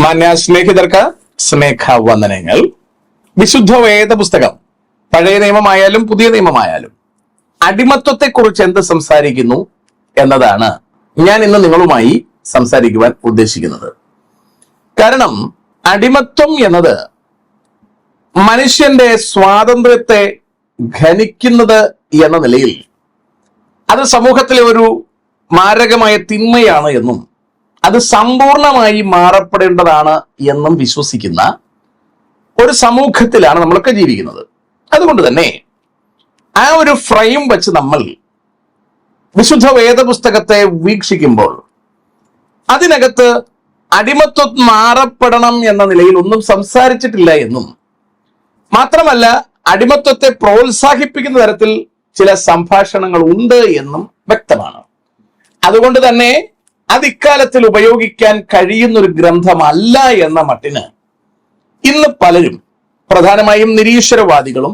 മാന്യ സ്നേഹിതർക്ക് സ്നേഹവന്ദനങ്ങൾ. വിശുദ്ധ വേദ പുസ്തകം പഴയ നിയമമായാലും പുതിയ നിയമമായാലും അടിമത്വത്തെക്കുറിച്ച് എന്ത് സംസാരിക്കുന്നു എന്നതാണ് ഞാൻ ഇന്ന് നിങ്ങളുമായി സംസാരിക്കുവാൻ ഉദ്ദേശിക്കുന്നത്. കാരണം അടിമത്വം എന്നത് മനുഷ്യന്റെ സ്വാതന്ത്ര്യത്തെ ഘനിക്കുന്നത് എന്ന നിലയിൽ അത് സമൂഹത്തിലെ ഒരു മാരകമായ തിന്മയാണ് എന്നും അത് സമ്പൂർണമായി മാറപ്പെടേണ്ടതാണ് എന്നും വിശ്വസിക്കുന്ന ഒരു സമൂഹത്തിലാണ് നമ്മളൊക്കെ ജീവിക്കുന്നത്. അതുകൊണ്ട് തന്നെ ആ ഒരു ഫ്രെയിം വെച്ച് നമ്മൾ വിശുദ്ധ വേദപുസ്തകത്തെ വീക്ഷിക്കുമ്പോൾ അതിനകത്ത് അടിമത്വം മാറപ്പെടണം എന്ന നിലയിൽ ഒന്നും സംസാരിച്ചിട്ടില്ല എന്നും മാത്രമല്ല അടിമത്വത്തെ പ്രോത്സാഹിപ്പിക്കുന്ന തരത്തിൽ ചില സംഭാഷണങ്ങൾ ഉണ്ട് എന്നും വ്യക്തമാണ്. അതുകൊണ്ട് തന്നെ അത് ഇക്കാലത്തിൽ ഉപയോഗിക്കാൻ കഴിയുന്ന ഒരു ഗ്രന്ഥമല്ല എന്ന മട്ടിന് ഇന്ന് പലരും, പ്രധാനമായും നിരീശ്വരവാദികളും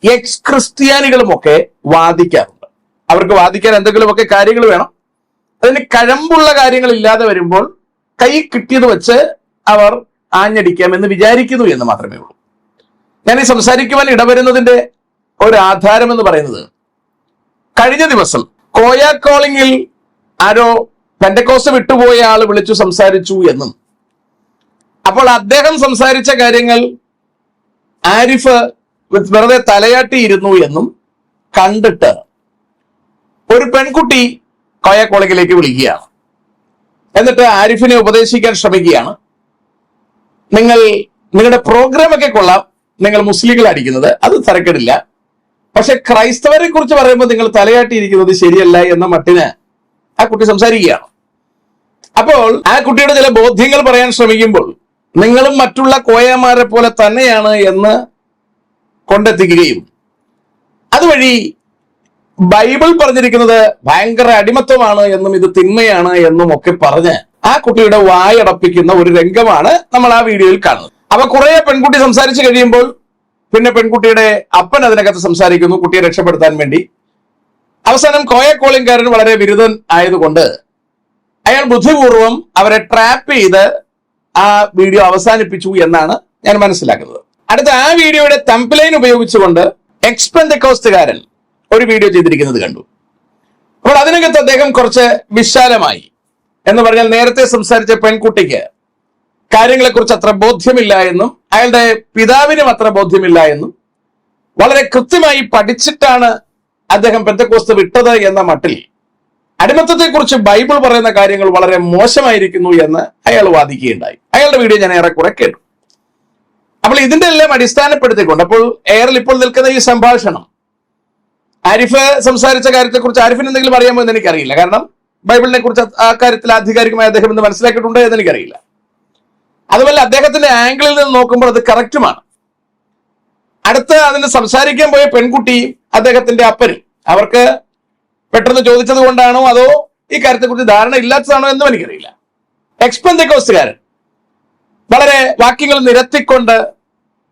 എക്സ് ക്രിസ്ത്യാനികളും ഒക്കെ വാദിക്കാറുണ്ട്. അവർക്ക് വാദിക്കാൻ എന്തെങ്കിലുമൊക്കെ കാര്യങ്ങൾ വേണം. അതിന് കഴമ്പുള്ള കാര്യങ്ങൾ ഇല്ലാതെ വരുമ്പോൾ കൈ കിട്ടിയത് വെച്ച് അവർ ആഞ്ഞടിക്കാമെന്ന് വിചാരിക്കുന്നു എന്ന് മാത്രമേ ഉള്ളൂ. ഞാൻ ഈ സംസാരിക്കുവാൻ ഇടവരുന്നതിന്റെ ഒരു ആധാരം എന്ന് പറയുന്നത്, കഴിഞ്ഞ ദിവസം കോയ കോളിംഗിൽ ആരോ പെന്തക്കോസ്ത് വിട്ടുപോയ ആൾ വിളിച്ചു സംസാരിച്ചു എന്നും അപ്പോൾ അദ്ദേഹം സംസാരിച്ച കാര്യങ്ങൾ ആരിഫ് വെറുതെ തലയാട്ടിയിരുന്നു എന്നും കണ്ടിട്ട് ഒരു പെൺകുട്ടി കോയ കോളിംഗിലേക്ക് വിളിക്കുകയാണ്. എന്നിട്ട് ആരിഫിനെ ഉപദേശിക്കാൻ ശ്രമിക്കുകയാണ്. നിങ്ങളുടെ പ്രോഗ്രാമൊക്കെ കൊള്ളാം, നിങ്ങൾ മുസ്ലിങ്ങൾ അടിക്കുന്നത് അത് തരക്കേടില്ല, പക്ഷെ ക്രൈസ്തവരെ കുറിച്ച് പറയുമ്പോൾ നിങ്ങൾ തലയാട്ടിയിരിക്കുന്നത് ശരിയല്ല എന്ന മട്ടിന് ആ കുട്ടി സംസാരിക്കുകയാണ്. അപ്പോൾ ആ കുട്ടിയുടെ ചില ബോധ്യങ്ങൾ പറയാൻ ശ്രമിക്കുമ്പോൾ നിങ്ങളും മറ്റുള്ള കോയമാരെ പോലെ തന്നെയാണ് എന്ന് കൊണ്ടെത്തിക്കുകയും അതുവഴി ബൈബിൾ പറഞ്ഞിരിക്കുന്നത് ഭയങ്കര അടിമത്വമാണ് എന്നും ഇത് തിന്മയാണ് എന്നും ഒക്കെ പറഞ്ഞ് ആ കുട്ടിയുടെ വായടപ്പിക്കുന്ന ഒരു രംഗമാണ് നമ്മൾ ആ വീഡിയോയിൽ കാണുന്നത്. അപ്പൊ കുറെ പെൺകുട്ടി സംസാരിച്ചു കഴിയുമ്പോൾ പിന്നെ പെൺകുട്ടിയുടെ അപ്പൻ അതിനകത്ത് സംസാരിക്കുന്നു കുട്ടിയെ രക്ഷപ്പെടുത്താൻ വേണ്ടി. അവസാനം കോയ കോളിംഗുകാരൻ വളരെ ബിരുദൻ ആയതുകൊണ്ട് അയാൾ ബുദ്ധിപൂർവം അവരെ ട്രാപ്പ് ചെയ്ത് ആ വീഡിയോ അവസാനിപ്പിച്ചു എന്നാണ് ഞാൻ മനസ്സിലാക്കുന്നത്. അടുത്ത ആ വീഡിയോയുടെ തംബ്ലൈൻ ഉപയോഗിച്ചുകൊണ്ട് എക്സ് പെന്തക്കോസ്തുകാരൻ ഒരു വീഡിയോ ചെയ്തിരിക്കുന്നത് കണ്ടു. അപ്പോൾ അതിനകത്ത് അദ്ദേഹം കുറച്ച് വിശാലമായി എന്ന് പറഞ്ഞാൽ നേരത്തെ സംസാരിച്ച പെൺകുട്ടിക്ക് കാര്യങ്ങളെക്കുറിച്ച് അത്ര ബോധ്യമില്ല എന്നും അയാളുടെ പിതാവിനും അത്ര ബോധ്യമില്ല എന്നും വളരെ കൃത്യമായി പഠിച്ചിട്ടാണ് അദ്ദേഹം പെന്തക്കോസ്ത് വിട്ടത് എന്ന മട്ടിൽ അടിമത്തത്തെക്കുറിച്ച് ബൈബിൾ പറയുന്ന കാര്യങ്ങൾ വളരെ മോശമായിരിക്കുന്നു എന്ന് അയാൾ വാദിക്കുകയുണ്ടായി. അയാളുടെ വീഡിയോ ഞാൻ ഏറെക്കുറെ കേട്ടു. അപ്പോൾ ഇതിന്റെ എല്ലാം അടിസ്ഥാനപ്പെടുത്തിക്കൊണ്ട് അപ്പോൾ എയറിൽ ഇപ്പോൾ നിൽക്കുന്ന ഈ സംഭാഷണം ആരിഫ് സംസാരിച്ച കാര്യത്തെക്കുറിച്ച് ആരിഫിന് എന്തെങ്കിലും അറിയാമോ എന്ന് എനിക്കറിയില്ല. കാരണം ബൈബിളിനെ കുറിച്ച് ആ കാര്യത്തിൽ ആധികാരികമായി അദ്ദേഹം ഇന്ന് മനസ്സിലാക്കിയിട്ടുണ്ട് എന്ന് എനിക്കറിയില്ല. അതുപോലെ അദ്ദേഹത്തിന്റെ ആംഗിളിൽ നിന്ന് നോക്കുമ്പോൾ അത് കറക്റ്റുമാണ്. അടുത്ത് അതിന് സംസാരിക്കാൻ പോയ പെൺകുട്ടി അദ്ദേഹത്തിന്റെ അപ്പനും അവർക്ക് പെട്ടെന്ന് ചോദിച്ചത് കൊണ്ടാണോ അതോ ഈ കാര്യത്തെക്കുറിച്ച് ധാരണ ഇല്ലാത്തതാണോ എന്നും എനിക്കറിയില്ല. എക്സ് പെന്തക്കോസ്തുകാരൻ വളരെ വാക്യങ്ങൾ നിരത്തിക്കൊണ്ട്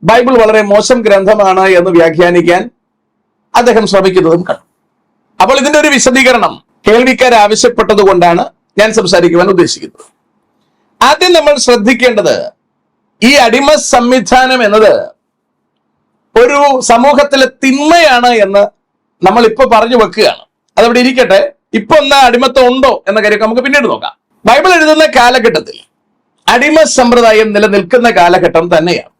ബൈബിൾ വളരെ മോശം ഗ്രന്ഥമാണ് എന്ന് വ്യാഖ്യാനിക്കാൻ അദ്ദേഹം ശ്രമിക്കുന്നതും കണ്ടു. അപ്പോൾ ഇതിന്റെ ഒരു വിശദീകരണം കേൾവിക്കാർ ആവശ്യപ്പെട്ടത് കൊണ്ടാണ് ഞാൻ സംസാരിക്കുവാൻ ഉദ്ദേശിക്കുന്നത്. ആദ്യം നമ്മൾ ശ്രദ്ധിക്കേണ്ടത് ഈ അടിമ സംവിധാനം എന്നത് ഒരു സമൂഹത്തിലെ തിന്മയാണ് എന്ന് നമ്മൾ ഇപ്പൊ പറഞ്ഞു വെക്കുകയാണ്. അതവിടെ ഇരിക്കട്ടെ. ഇപ്പൊ എന്നാ അടിമത്വം ഉണ്ടോ എന്ന കാര്യം നമുക്ക് പിന്നീട് നോക്കാം. ബൈബിൾ എഴുതുന്ന കാലഘട്ടത്തിൽ അടിമ സമ്പ്രദായം നിലനിൽക്കുന്ന കാലഘട്ടം തന്നെയാണ്.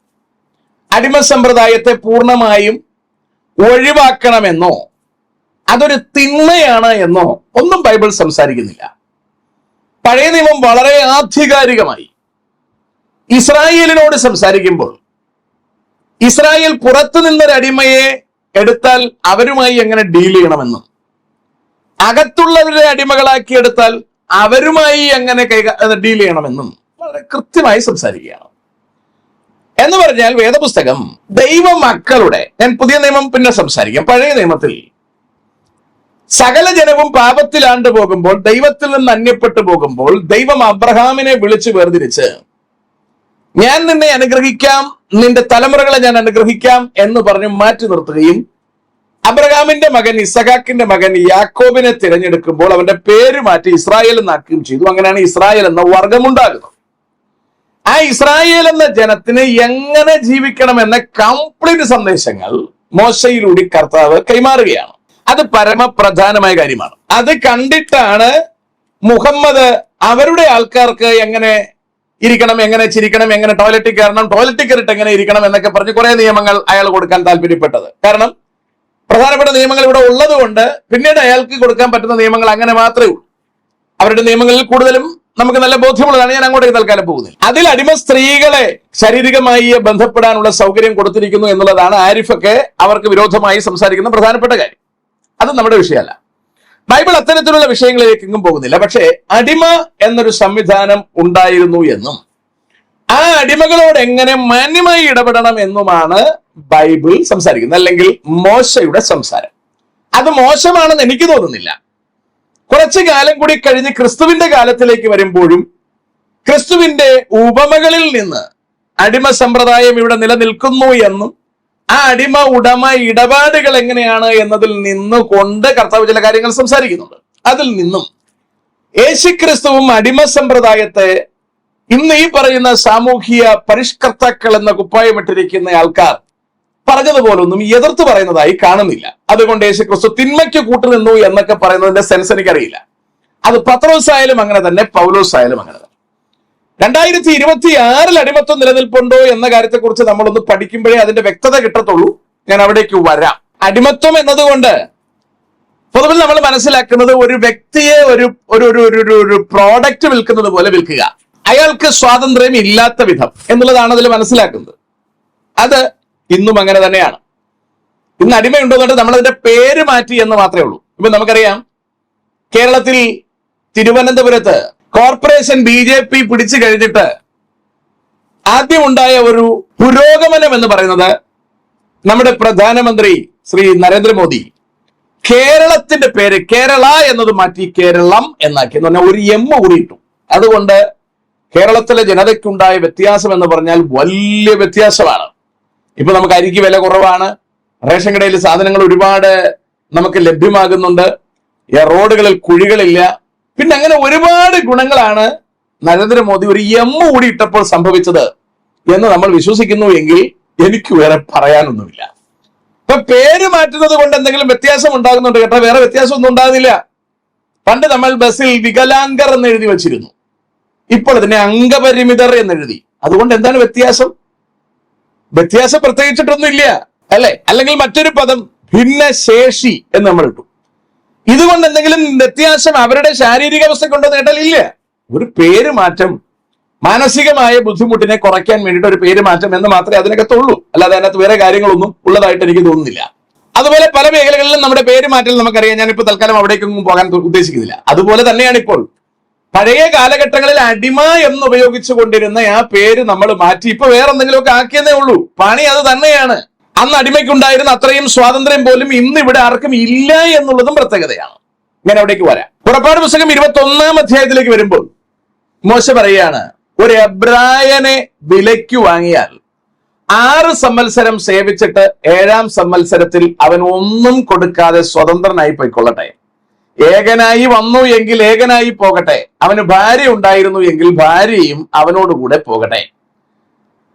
അടിമ സമ്പ്രദായത്തെ പൂർണ്ണമായും ഒഴിവാക്കണമെന്നോ അതൊരു തിന്മയാണ് എന്നോ ഒന്നും ബൈബിൾ സംസാരിക്കുന്നില്ല. പഴയ നിയമം വളരെ ആധികാരികമായി ഇസ്രായേലിനോട് സംസാരിക്കുമ്പോൾ ഇസ്രായേൽ പുറത്തു നിന്നൊരു അടിമയെ എടുത്താൽ അവരുമായി എങ്ങനെ ഡീൽ ചെയ്യണമെന്നും അകത്തുള്ളവരെ അടിമകളാക്കി എടുത്താൽ അവരുമായി എങ്ങനെ ഡീൽ ചെയ്യണമെന്നും വളരെ കൃത്യമായി സംസാരിക്കുകയാണ്. എന്ന് പറഞ്ഞാൽ വേദപുസ്തകം ദൈവ മക്കളുടെ, ഞാൻ പുതിയ നിയമം പിന്നെ സംസാരിക്കാം, പഴയ നിയമത്തിൽ സകല ജനവും പാപത്തിലാണ്ട് പോകുമ്പോൾ, ദൈവത്തിൽ നിന്ന് അന്യപ്പെട്ടു പോകുമ്പോൾ ദൈവം അബ്രഹാമിനെ വിളിച്ചു വേർതിരിച്ച് ഞാൻ നിന്നെ അനുഗ്രഹിക്കാം, നിന്റെ തലമുറകളെ ഞാൻ അനുഗ്രഹിക്കാം എന്ന് പറഞ്ഞ് മാറ്റി നിർത്തുകയും അബ്രഹാമിന്റെ മകൻ ഇസഹാക്കിന്റെ മകൻ യാക്കോബിനെ തിരഞ്ഞെടുക്കുമ്പോൾ അവന്റെ പേര് മാറ്റി ഇസ്രായേൽ എന്നാക്കുകയും ചെയ്തു. അങ്ങനെയാണ് ഇസ്രായേൽ എന്ന വർഗമുണ്ടാകുന്നത്. ആ ഇസ്രായേൽ എന്ന ജനത്തിന് എങ്ങനെ ജീവിക്കണമെന്ന കംപ്ലീറ്റ് സന്ദേശങ്ങൾ മോശയിലൂടെ കർത്താവ് കൈമാറുകയാണ്. അത് പരമപ്രധാനമായ കാര്യമാണ്. അത് കണ്ടിട്ടാണ് മുഹമ്മദ് അവരുടെ ആൾക്കാർക്ക് എങ്ങനെ ഇരിക്കണം, എങ്ങനെ ചിരിക്കണം, എങ്ങനെ ടോയ്ലറ്റിൽ കയറണം, ടോയ്ലറ്റിൽ കയറിയിട്ട് എങ്ങനെ ഇരിക്കണം എന്നൊക്കെ പറഞ്ഞ് കുറെ നിയമങ്ങൾ അയാൾ കൊടുക്കാൻ താല്പര്യപ്പെട്ടത്. കാരണം പ്രധാനപ്പെട്ട നിയമങ്ങൾ ഇവിടെ ഉള്ളത് കൊണ്ട് പിന്നീട് അയാൾക്ക് കൊടുക്കാൻ പറ്റുന്ന നിയമങ്ങൾ അങ്ങനെ മാത്രമേ ഉള്ളൂ. അവരുടെ നിയമങ്ങളിൽ കൂടുതലും നമുക്ക് നല്ല ബോധ്യമുള്ളതാണ്. ഞാൻ അങ്ങോട്ടേക്ക് തൽക്കാലം പോകുന്നില്ല. അതിൽ അടിമ സ്ത്രീകളെ ശാരീരികമായി ബന്ധപ്പെടാനുള്ള സൗകര്യം കൊടുത്തിരിക്കുന്നു എന്നുള്ളതാണ് ആരിഫൊക്കെ അവർക്ക് വിരോധമായി സംസാരിക്കുന്ന പ്രധാനപ്പെട്ട കാര്യം. അത് നമ്മുടെ വിഷയമല്ല. ബൈബിൾ അത്തരത്തിലുള്ള വിഷയങ്ങളിലേക്കെങ്ങും പോകുന്നില്ല. പക്ഷേ അടിമ എന്നൊരു സംവിധാനം ഉണ്ടായിരുന്നു എന്നും ആ അടിമകളോട് എങ്ങനെ മാന്യമായി ഇടപെടണം എന്നുമാണ് ബൈബിൾ സംസാരിക്കുന്നത്, അല്ലെങ്കിൽ മോശയുടെ സംസാരം. അത് മോശമാണെന്ന് എനിക്ക് തോന്നുന്നില്ല. കുറച്ചു കാലം കൂടി കഴിഞ്ഞ് ക്രിസ്തുവിന്റെ കാലത്തിലേക്ക് വരുമ്പോഴും ക്രിസ്തുവിന്റെ ഉപമകളിൽ നിന്ന് അടിമ സമ്പ്രദായം ഇവിടെ നിലനിൽക്കുന്നു എന്നും ആ അടിമ ഉടമ ഇടപാടുകൾ എങ്ങനെയാണ് എന്നതിൽ നിന്നുകൊണ്ട് കർത്താവ് ചില കാര്യങ്ങൾ സംസാരിക്കുന്നുണ്ട്. അതിൽ നിന്നും യേശുക്രിസ്തുവും അടിമ സമ്പ്രദായത്തെ ഇന്ന് ഈ പറയുന്ന സാമൂഹിക പരിഷ്കർത്താക്കൾ എന്ന കുപ്പായമിട്ടിരിക്കുന്ന ആൾക്കാർ പറഞ്ഞതുപോലൊന്നും എതിർത്ത് പറയുന്നതായി കാണുന്നില്ല. അതുകൊണ്ട് യേശുക്രിസ്തു തിന്മയ്ക്ക് കൂട്ടുനിന്നു എന്നൊക്കെ പറയുന്നതിന്റെ സെൻസ് എനിക്കറിയില്ല. അത് പത്രോസ് ആയാലും അങ്ങനെ തന്നെ, പൗലോസ് ആയാലും അങ്ങനെ തന്നെ. 2026 അടിമത്വം നിലനിൽപ്പുണ്ടോ എന്ന കാര്യത്തെക്കുറിച്ച് നമ്മളൊന്ന് പഠിക്കുമ്പോഴേ അതിന്റെ വ്യക്തത കിട്ടത്തുള്ളൂ. ഞാൻ അവിടേക്ക് വരാം. അടിമത്വം എന്നതുകൊണ്ട് പൊതുവിൽ നമ്മൾ മനസ്സിലാക്കുന്നത് ഒരു വ്യക്തിയെ ഒരു പ്രോഡക്റ്റ് വിൽക്കുന്നത് പോലെ വിൽക്കുക, അയാൾക്ക് സ്വാതന്ത്ര്യം ഇല്ലാത്ത വിധം എന്നുള്ളതാണ് അതിൽ മനസ്സിലാക്കുന്നത്. അത് ഇന്നും അങ്ങനെ തന്നെയാണ്. ഇന്ന് അടിമയുണ്ടോ എന്നിട്ട് നമ്മളതിന്റെ പേര് മാറ്റി എന്ന് മാത്രമേ ഉള്ളൂ. ഇപ്പൊ നമുക്കറിയാം, കേരളത്തിൽ തിരുവനന്തപുരത്ത് കോർപ്പറേഷൻ BJP പിടിച്ചു കഴിഞ്ഞിട്ട് ആദ്യമുണ്ടായ ഒരു പുരോഗമനം എന്ന് പറയുന്നത് നമ്മുടെ പ്രധാനമന്ത്രി ശ്രീ നരേന്ദ്രമോദി കേരളത്തിന്റെ പേര് കേരള എന്നത് മാറ്റി കേരളം എന്നാക്കി. എന്ന് പറഞ്ഞാൽ ഒരു എം കൂടി ഇട്ടു. അതുകൊണ്ട് കേരളത്തിലെ ജനതയ്ക്കുണ്ടായ വ്യത്യാസം എന്ന് പറഞ്ഞാൽ വലിയ വ്യത്യാസമാണ്. ഇപ്പൊ നമുക്ക് അരിക്ക് വില കുറവാണ്, റേഷൻ കടയിൽ സാധനങ്ങൾ ഒരുപാട് നമുക്ക് ലഭ്യമാകുന്നുണ്ട്, റോഡുകളിൽ കുഴികളില്ല, പിന്നെ അങ്ങനെ ഒരുപാട് ഗുണങ്ങളാണ് നരേന്ദ്രമോദി ഒരു എം കൂടി ഇട്ടപ്പോൾ സംഭവിച്ചത് എന്ന് നമ്മൾ വിശ്വസിക്കുന്നു എങ്കിൽ എനിക്ക് വേറെ പറയാനൊന്നുമില്ല. ഇപ്പൊ പേര് മാറ്റുന്നത് കൊണ്ട് എന്തെങ്കിലും വ്യത്യാസം ഉണ്ടാകുന്നുണ്ട് കേട്ടോ, വേറെ വ്യത്യാസം ഒന്നും ഉണ്ടാകുന്നില്ല. പണ്ട് നമ്മൾ ബസ്സിൽ വികലാംഗർ എന്ന് എഴുതി വച്ചിരുന്നു, ഇപ്പോൾ അതിനെ അംഗപരിമിതർ എന്നെഴുതി. അതുകൊണ്ട് എന്താണ് വ്യത്യാസം? വ്യത്യാസം പ്രത്യേകിച്ചിട്ടൊന്നും ഇല്ല, അല്ലെ? അല്ലെങ്കിൽ മറ്റൊരു പദം ഭിന്നശേഷി എന്ന് നമ്മൾ ഇട്ടു. ഇതുകൊണ്ട് എന്തെങ്കിലും വ്യത്യാസം അവരുടെ ശാരീരിക അവസ്ഥ കൊണ്ട് നേടലില്ല. ഒരു പേര് മാറ്റം മാനസികമായ ബുദ്ധിമുട്ടിനെ കുറയ്ക്കാൻ വേണ്ടിയിട്ട് ഒരു പേര് മാറ്റം എന്ന് മാത്രമേ അതിനകത്തുള്ളൂ. അല്ലാതെ അതിനകത്ത് വേറെ കാര്യങ്ങളൊന്നും ഉള്ളതായിട്ട് എനിക്ക് തോന്നുന്നില്ല. അതുപോലെ പല മേഖലകളിലും നമ്മുടെ പേര് മാറ്റൽ നമുക്കറിയാം. ഞാനിപ്പോൾ തൽക്കാലം അവിടേക്കൊന്നും പോകാൻ ഉദ്ദേശിക്കുന്നില്ല. അതുപോലെ തന്നെയാണ് ഇപ്പോൾ പഴയ കാലഘട്ടങ്ങളിൽ അടിമ എന്ന് ഉപയോഗിച്ചു കൊണ്ടിരുന്ന ആ പേര് നമ്മൾ മാറ്റി ഇപ്പൊ വേറെ എന്തെങ്കിലുമൊക്കെ ആക്കിയെന്നേ ഉള്ളൂ. പണി അത് തന്നെയാണ്. അന്ന് അടിമയ്ക്കുണ്ടായിരുന്ന അത്രയും സ്വാതന്ത്ര്യം പോലും ഇന്ന് ഇവിടെ ആർക്കും ഇല്ല എന്നുള്ളതും പ്രത്യേകതയാണ്. ഞാൻ അവിടേക്ക് വരാം. പുറപ്പാട് പുസ്തകം 21-ാം അധ്യായത്തിലേക്ക് വരുമ്പോൾ മോശ പറയുകയാണ്, ഒരു എബ്രായനെ വിലയ്ക്ക് വാങ്ങിയാൽ 6 സംവത്സരം സേവിച്ചിട്ട് 7-ാം സംവത്സരത്തിൽ അവൻ ഒന്നും കൊടുക്കാതെ സ്വതന്ത്രനായി പോയിക്കൊള്ളട്ടെ. ഏകനായി വന്നു എങ്കിൽ ഏകനായി പോകട്ടെ. അവന് ഭാര്യ ഉണ്ടായിരുന്നു എങ്കിൽ ഭാര്യയും അവനോടുകൂടെ പോകട്ടെ.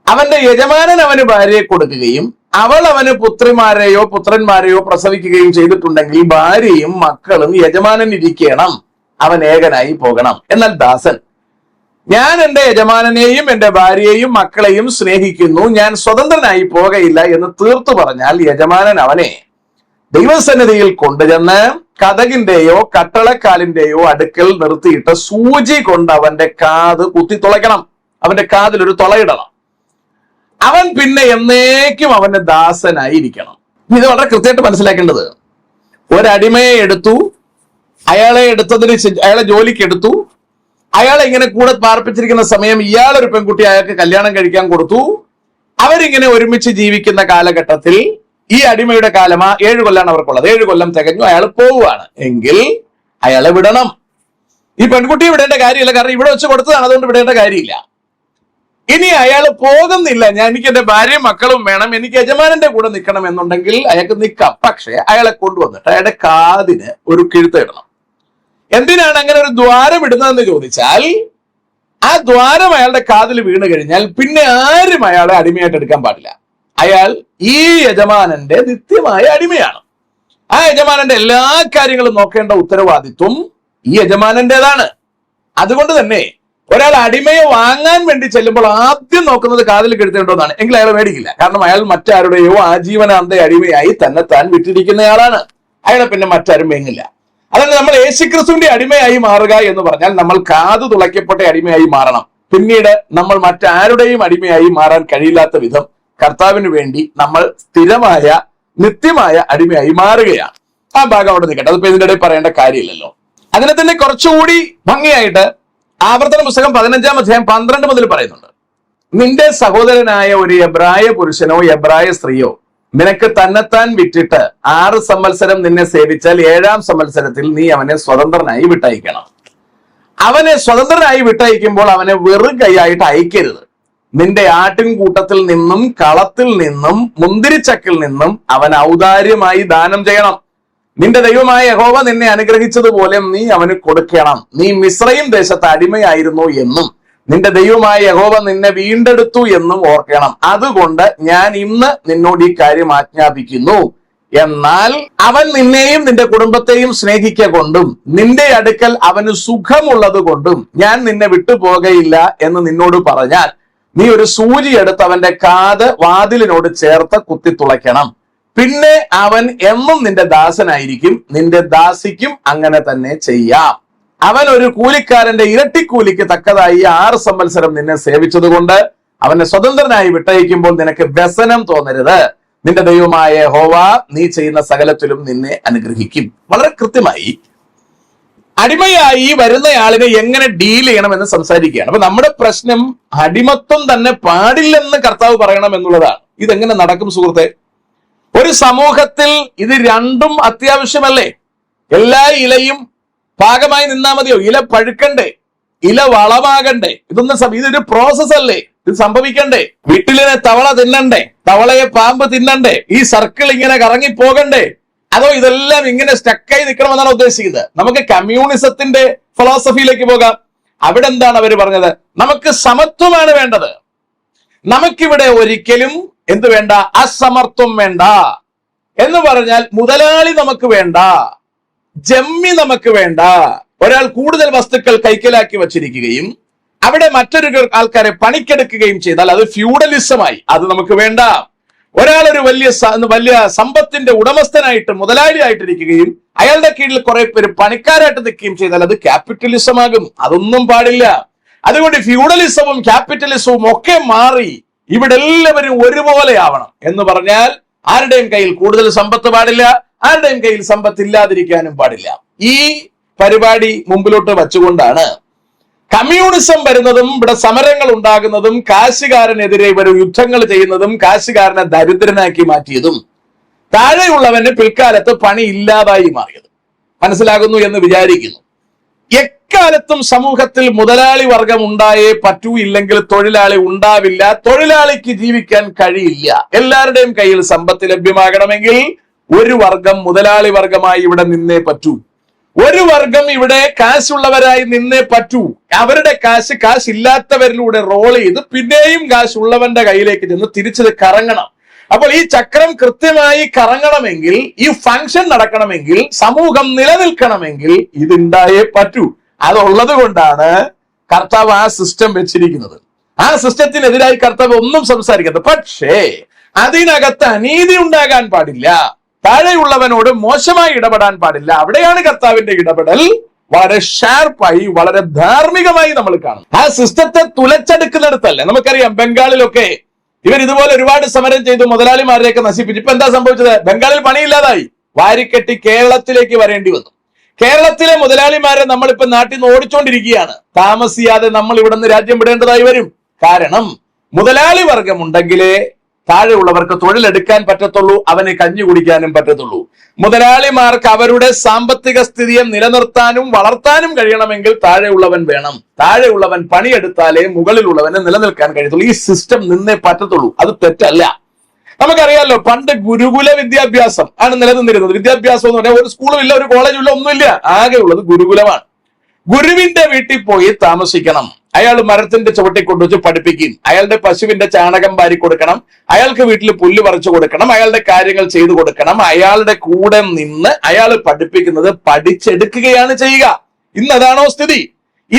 അവന്റെ യജമാനൻ അവന് ഭാര്യയെ കൊടുക്കുകയും അവൾ അവന് പുത്രിമാരെയോ പുത്രന്മാരെയോ പ്രസവിക്കുകയും ചെയ്തിട്ടുണ്ടെങ്കിൽ ഭാര്യയും മക്കളും യജമാനൻ ഇരിക്കണം, അവൻ ഏകനായി പോകണം. എന്നാൽ ദാസൻ, ഞാൻ എന്റെ യജമാനനെയും എന്റെ ഭാര്യയെയും മക്കളെയും സ്നേഹിക്കുന്നു, ഞാൻ സ്വതന്ത്രനായി പോകയില്ല എന്ന് തീർത്തു പറഞ്ഞാൽ യജമാനൻ അവനെ ദൈവസന്നിധിയിൽ കൊണ്ടുചെന്ന് കതകിന്റെയോ കട്ടളക്കാലിന്റെയോ അടുക്കൽ നിർത്തിയിട്ട് സൂചി കൊണ്ട് അവന്റെ കാത് കുത്തി തുളയ്ക്കണം. അവന്റെ കാതിൽ ഒരു തുളയിടണം. അവൻ പിന്നെ എന്നേക്കും അവന്റെ ദാസനായിരിക്കണം. ഇത് വളരെ കൃത്യമായിട്ട് മനസ്സിലാക്കേണ്ടത്. ഒരടിമയെ എടുത്തു, അയാളെ ജോലിക്ക് എടുത്തു, അയാളെ ഇങ്ങനെ കൂടെ പാർപ്പിച്ചിരിക്കുന്ന സമയം ഇയാളൊരു പെൺകുട്ടി അയാൾക്ക് കല്യാണം കഴിക്കാൻ കൊടുത്തു. അവരിങ്ങനെ ഒരുമിച്ച് ജീവിക്കുന്ന കാലഘട്ടത്തിൽ ഈ അടിമയുടെ കാലമാ 7 കൊല്ലാണ് അവർക്കുള്ളത്. 7 കൊല്ലം തികഞ്ഞു, അയാൾ പോവുകയാണ് എങ്കിൽ അയാളെ വിടണം. ഈ പെൺകുട്ടിയെ വിടേണ്ട കാര്യമില്ല, കാരണം ഇവിടെ വെച്ച് കൊടുത്തതാണ്, അതുകൊണ്ട് വിടേണ്ട കാര്യമില്ല. ഇനി അയാൾ പോകുന്നില്ല, എനിക്ക് എന്റെ ഭാര്യയും മക്കളും വേണം, എനിക്ക് യജമാനന്റെ കൂടെ നിൽക്കണം എന്നുണ്ടെങ്കിൽ അയാൾക്ക് നിൽക്കാം. പക്ഷെ അയാളെ കൊണ്ടുവന്നിട്ട് അയാളുടെ കാതിന് ഒരു കിഴുത്ത് ഇടണം. എന്തിനാണ് അങ്ങനെ ഒരു ദ്വാരം ഇടുന്നതെന്ന് ചോദിച്ചാൽ, ആ ദ്വാരം അയാളുടെ കാതിൽ വീണ് കഴിഞ്ഞാൽ പിന്നെ ആരും അയാളെ അടിമയായിട്ട് എടുക്കാൻ പാടില്ല. അയാൾ ഈ യജമാനന്റെ നിത്യമായ അടിമയാണ്. ആ യജമാനന്റെ എല്ലാ കാര്യങ്ങളും നോക്കേണ്ട ഉത്തരവാദിത്വം ഈ യജമാനന്റേതാണ്. അതുകൊണ്ട് തന്നെ ഒരാൾ അടിമയെ വാങ്ങാൻ വേണ്ടി ചെല്ലുമ്പോൾ ആദ്യം നോക്കുന്നത് കാതിൽ കെടുത്തേണ്ടതാണ്. എങ്കിൽ അയാൾ മേടിക്കില്ല. കാരണം അയാൾ മറ്റാരുടെയോ ആജീവനാന്ത അടിമയായി തന്നെത്താൻ വിട്ടിരിക്കുന്നയാളാണ്. അയാളെ പിന്നെ മറ്റാരും വേങ്ങില്ല. അതാണ് നമ്മൾ യേശുക്രിസ്തുവിന്റെ അടിമയായി മാറുക എന്ന് പറഞ്ഞാൽ നമ്മൾ കാതു തുളയ്ക്കപ്പെട്ട അടിമയായി മാറണം. പിന്നീട് നമ്മൾ മറ്റാരുടെയും അടിമയായി മാറാൻ കഴിയില്ലാത്ത വിധം കർത്താവിന് വേണ്ടി നമ്മൾ സ്ഥിരമായ നിത്യമായ അടിമയായി മാറുകയാണ്. ആ ഭാഗം അവിടെ നിൽക്കട്ടെ, അതിപ്പോ ഇതിന്റെ ഇടയിൽ പറയേണ്ട കാര്യമില്ലല്ലോ. അതിനെ തന്നെ കുറച്ചുകൂടി ഭംഗിയായിട്ട് ആവർത്തന പുസ്തകം 15-ാം അധ്യായം 12 മുതൽ പറയുന്നുണ്ട്. നിന്റെ സഹോദരനായ ഒരു എബ്രായ പുരുഷനോ എബ്രായ സ്ത്രീയോ നിനക്ക് തന്നെത്താൻ വിറ്റിട്ട് 6 സംവത്സരം നിന്നെ സേവിച്ചാൽ 7-ാം സംവത്സരത്തിൽ നീ അവനെ സ്വതന്ത്രനായി വിട്ടയക്കണം. അവനെ സ്വതന്ത്രനായി വിട്ടയക്കുമ്പോൾ അവനെ വെറും കൈയായിട്ട് അയക്കരുത്. നിന്റെ ആട്ടിൻകൂട്ടത്തിൽ നിന്നും കളത്തിൽ നിന്നും മുന്തിരിച്ചക്കിൽ നിന്നും അവൻ ഔദാര്യമായി ദാനം ചെയ്യണം. നിന്റെ ദൈവമായ യഹോവ നിന്നെ അനുഗ്രഹിച്ചതുപോലെ നീ അവന് കൊടുക്കണം. നീ മിസ്രയീം ദേശത്ത് അടിമയായിരുന്നു എന്നും നിന്റെ ദൈവമായ യഹോവ നിന്നെ വീണ്ടെടുത്തു എന്നും ഓർക്കണം. അതുകൊണ്ട് ഞാൻ ഇന്ന് നിന്നോട് ഈ കാര്യം ആജ്ഞാപിക്കുന്നു. എന്നാൽ അവൻ നിന്നെയും നിന്റെ കുടുംബത്തെയും സ്നേഹിക്ക കൊണ്ടും നിന്റെ അടുക്കൽ അവന് സുഖമുള്ളത് കൊണ്ടും ഞാൻ നിന്നെ വിട്ടുപോകയില്ല എന്ന് നിന്നോട് പറഞ്ഞാൽ നീ ഒരു സൂചി എടുത്ത് അവന്റെ കാത് വാതിലിനോട് ചേർത്ത് കുത്തിത്തുളയ്ക്കണം. പിന്നെ അവൻ എന്നും നിന്റെ ദാസനായിരിക്കും. നിന്റെ ദാസിക്കും അങ്ങനെ തന്നെ ചെയ്യാം. അവൻ ഒരു കൂലിക്കാരന്റെ ഇരട്ടിക്കൂലിക്ക് തക്കതായി 6 സംവത്സരം നിന്നെ സേവിച്ചതുകൊണ്ട് അവനെ സ്വതന്ത്രനായി വിട്ടയക്കുമ്പോൾ നിനക്ക് വ്യസനം തോന്നരുത്. നിന്റെ ദൈവമായ യഹോവ നീ ചെയ്യുന്ന സകലത്തിലും നിന്നെ അനുഗ്രഹിക്കും. വളരെ കൃത്യമായി അടിമയായി വരുന്നയാളിനെ എങ്ങനെ ഡീൽ ചെയ്യണമെന്ന് സംസാരിക്കുകയാണ്. അപ്പൊ നമ്മുടെ പ്രശ്നം അടിമത്വം തന്നെ പാടില്ലെന്ന് കർത്താവ് പറയണം എന്നുള്ളതാണ്. ഇതെങ്ങനെ നടക്കും സുഹൃത്തെ? ഒരു സമൂഹത്തിൽ ഇത് രണ്ടും അത്യാവശ്യമല്ലേ? എല്ലാ ഇലയും പാകമായി നിന്നാ മതിയോ? ഇല പഴുക്കണ്ടേ? ഇല വളമാകണ്ടേ? ഇതൊരു പ്രോസസ് അല്ലേ? ഇത് സംഭവിക്കണ്ടേ? വീട്ടിലെ തവള തിന്നണ്ടേ? തവളയെ പാമ്പ് തിന്നണ്ടേ? ഈ സർക്കിൾ ഇങ്ങനെ കറങ്ങി പോകണ്ടേ? അതോ ഇതെല്ലാം ഇങ്ങനെ സ്റ്റക്കായി നിൽക്കണമെന്നാണ് ഉദ്ദേശിക്കുന്നത്? നമുക്ക് കമ്മ്യൂണിസത്തിന്റെ ഫിലോസഫിയിലേക്ക് പോകാം. അവിടെ എന്താണ് അവർ പറഞ്ഞത്? നമുക്ക് സമത്വമാണ് വേണ്ടത്. നമുക്കിവിടെ ഒരിക്കലും എന്ത് വേണ്ട? അസമത്വം വേണ്ട. എന്ന് പറഞ്ഞാൽ മുതലാളി നമുക്ക് വേണ്ട, ജമ്മി നമുക്ക് വേണ്ട. ഒരാൾ കൂടുതൽ വസ്തുക്കൾ കൈക്കലാക്കി വച്ചിരിക്കുകയും അവിടെ മറ്റൊരു ആൾക്കാരെ പണിക്കെടുക്കുകയും ചെയ്താൽ അത് ഫ്യൂഡലിസമായി. അത് നമുക്ക് വേണ്ട. ഒരാൾ ഒരു വലിയ സമ്പത്തിന്റെ ഉടമസ്ഥനായിട്ട് മുതലാളിയായിട്ടിരിക്കുകയും അയാളുടെ കീഴിൽ കുറെ പേര് പണിക്കാരായിട്ട് നിൽക്കുകയും ചെയ്താൽ അത് ക്യാപിറ്റലിസം ആകും. അതൊന്നും പാടില്ല. അതുകൊണ്ട് ഫ്യൂഡലിസവും ക്യാപിറ്റലിസവും ഒക്കെ മാറി ഇവിടെ എല്ലാവരും ഒരുപോലെ ആവണം എന്ന് പറഞ്ഞാൽ ആരുടെയും കയ്യിൽ കൂടുതൽ സമ്പത്ത് പാടില്ല, ആരുടെയും കയ്യിൽ സമ്പത്ത് ഇല്ലാതിരിക്കാനും പാടില്ല. ഈ പരിപാടി മുമ്പിലോട്ട് വച്ചുകൊണ്ടാണ് കമ്മ്യൂണിസം വരുന്നതും ഇവിടെ സമരങ്ങൾ ഉണ്ടാകുന്നതും കാശുകാരനെതിരെ ഇവർ യുദ്ധങ്ങൾ ചെയ്യുന്നതും കാശുകാരനെ ദരിദ്രനാക്കി മാറ്റിയതും താഴെയുള്ളവന് പിൽക്കാലത്ത് പണി ഇല്ലാതായി മാറിയത്. മനസ്സിലാകുന്നു എന്ന് വിചാരിക്കുന്നു. എക്കാലത്തും സമൂഹത്തിൽ മുതലാളി വർഗം ഉണ്ടായേ പറ്റൂ, ഇല്ലെങ്കിൽ തൊഴിലാളി ഉണ്ടാവില്ല. തൊഴിലാളിക്ക് ജീവിക്കാൻ കഴിയില്ല. എല്ലാവരുടെയും കയ്യിൽ സമ്പത്ത് ലഭ്യമാകണമെങ്കിൽ ഒരു വർഗം മുതലാളി വർഗമായി ഇവിടെ നിന്നേ പറ്റൂ. ഒരു വർഗം ഇവിടെ കാശുള്ളവരായി നിന്നേ പറ്റൂ. അവരുടെ കാശില്ലാത്തവരിലൂടെ റോൾ ചെയ്ത് പിന്നെയും കാശുള്ളവന്റെ കയ്യിലേക്ക് ചെന്ന് തിരിച്ചത് കറങ്ങണം. അപ്പോൾ ഈ ചക്രം കൃത്യമായി കറങ്ങണമെങ്കിൽ, ഈ ഫംഗ്ഷൻ നടക്കണമെങ്കിൽ, സമൂഹം നിലനിൽക്കണമെങ്കിൽ ഇതുണ്ടായേ പറ്റൂ. അതുള്ളത് കൊണ്ടാണ് കർത്താവ് ആ സിസ്റ്റം വെച്ചിരിക്കുന്നത്. ആ സിസ്റ്റത്തിനെതിരായി കർത്താവ് ഒന്നും സംസാരിക്കുന്നത്. പക്ഷേ അതിനകത്ത് അനീതി ഉണ്ടാകാൻ പാടില്ല. താഴെയുള്ളവനോട് മോശമായി ഇടപെടാൻ പാടില്ല. അവിടെയാണ് കർത്താവിന്റെ ഇടപെടൽ വളരെ ഷാർപ്പായി, വളരെ ധാർമ്മികമായി നമ്മൾ കാണും. ആ സിസ്റ്റത്തെ തുലച്ചെടുക്കുന്നിടത്തല്ലേ. നമുക്കറിയാം ബംഗാളിലൊക്കെ ഇവർ ഇതുപോലെ ഒരുപാട് സമരം ചെയ്തു മുതലാളിമാരെയൊക്കെ നശിപ്പിച്ചു. ഇപ്പൊ എന്താ സംഭവിച്ചത്? ബംഗാളിൽ പണിയില്ലാതായി, വാരിക്കെട്ടി കേരളത്തിലേക്ക് വരേണ്ടി വന്നു. കേരളത്തിലെ മുതലാളിമാരെ നമ്മളിപ്പോ നാട്ടിൽ നിന്ന് ഓടിച്ചോണ്ടിരിക്കുകയാണ്. താമസിയാതെ നമ്മൾ ഇവിടെ നിന്ന് രാജ്യം വിടേണ്ടതായി വരും. കാരണം മുതലാളി വർഗം ഉണ്ടെങ്കിലേ താഴെയുള്ളവർക്ക് തൊഴിലെടുക്കാൻ പറ്റത്തുള്ളൂ, അവന് കഞ്ഞി കുടിക്കാനും പറ്റത്തുള്ളൂ. മുതലാളിമാർക്ക് അവരുടെ സാമ്പത്തിക സ്ഥിതിയെ നിലനിർത്താനും വളർത്താനും കഴിയണമെങ്കിൽ താഴെയുള്ളവൻ വേണം. താഴെയുള്ളവൻ പണിയെടുത്താലേ മുകളിലുള്ളവന് നിലനിൽക്കാൻ കഴിയത്തുള്ളൂ. ഈ സിസ്റ്റം നിന്നേ പറ്റത്തുള്ളൂ. അത് തെറ്റല്ല. നമുക്കറിയാലോ, പണ്ട് ഗുരുകുല വിദ്യാഭ്യാസം ആണ് നിലനിന്നിരുന്നത്. വിദ്യാഭ്യാസം എന്ന് പറഞ്ഞാൽ ഒരു സ്കൂളും ഇല്ല, ഒരു കോളേജും ഇല്ല, ഒന്നുമില്ല. ആകെയുള്ളത് ഗുരുകുലമാണ്. ഗുരുവിന്റെ വീട്ടിൽ പോയി താമസിക്കണം. അയാൾ മരത്തിന്റെ ചുവട്ടിൽ കൊണ്ടുവച്ച് പഠിപ്പിക്കും. അയാളുടെ പശുവിന്റെ ചാണകം വാരി കൊടുക്കണം, അയാൾക്ക് വീട്ടിൽ പുല്ല് പറിച്ചു കൊടുക്കണം, അയാളുടെ കാര്യങ്ങൾ ചെയ്തു കൊടുക്കണം. അയാളുടെ കൂടെ നിന്ന് അയാൾ പഠിപ്പിക്കുന്നത് പഠിച്ചെടുക്കുകയാണ് ചെയ്യുക. ഇന്ന് അതാണോ സ്ഥിതി?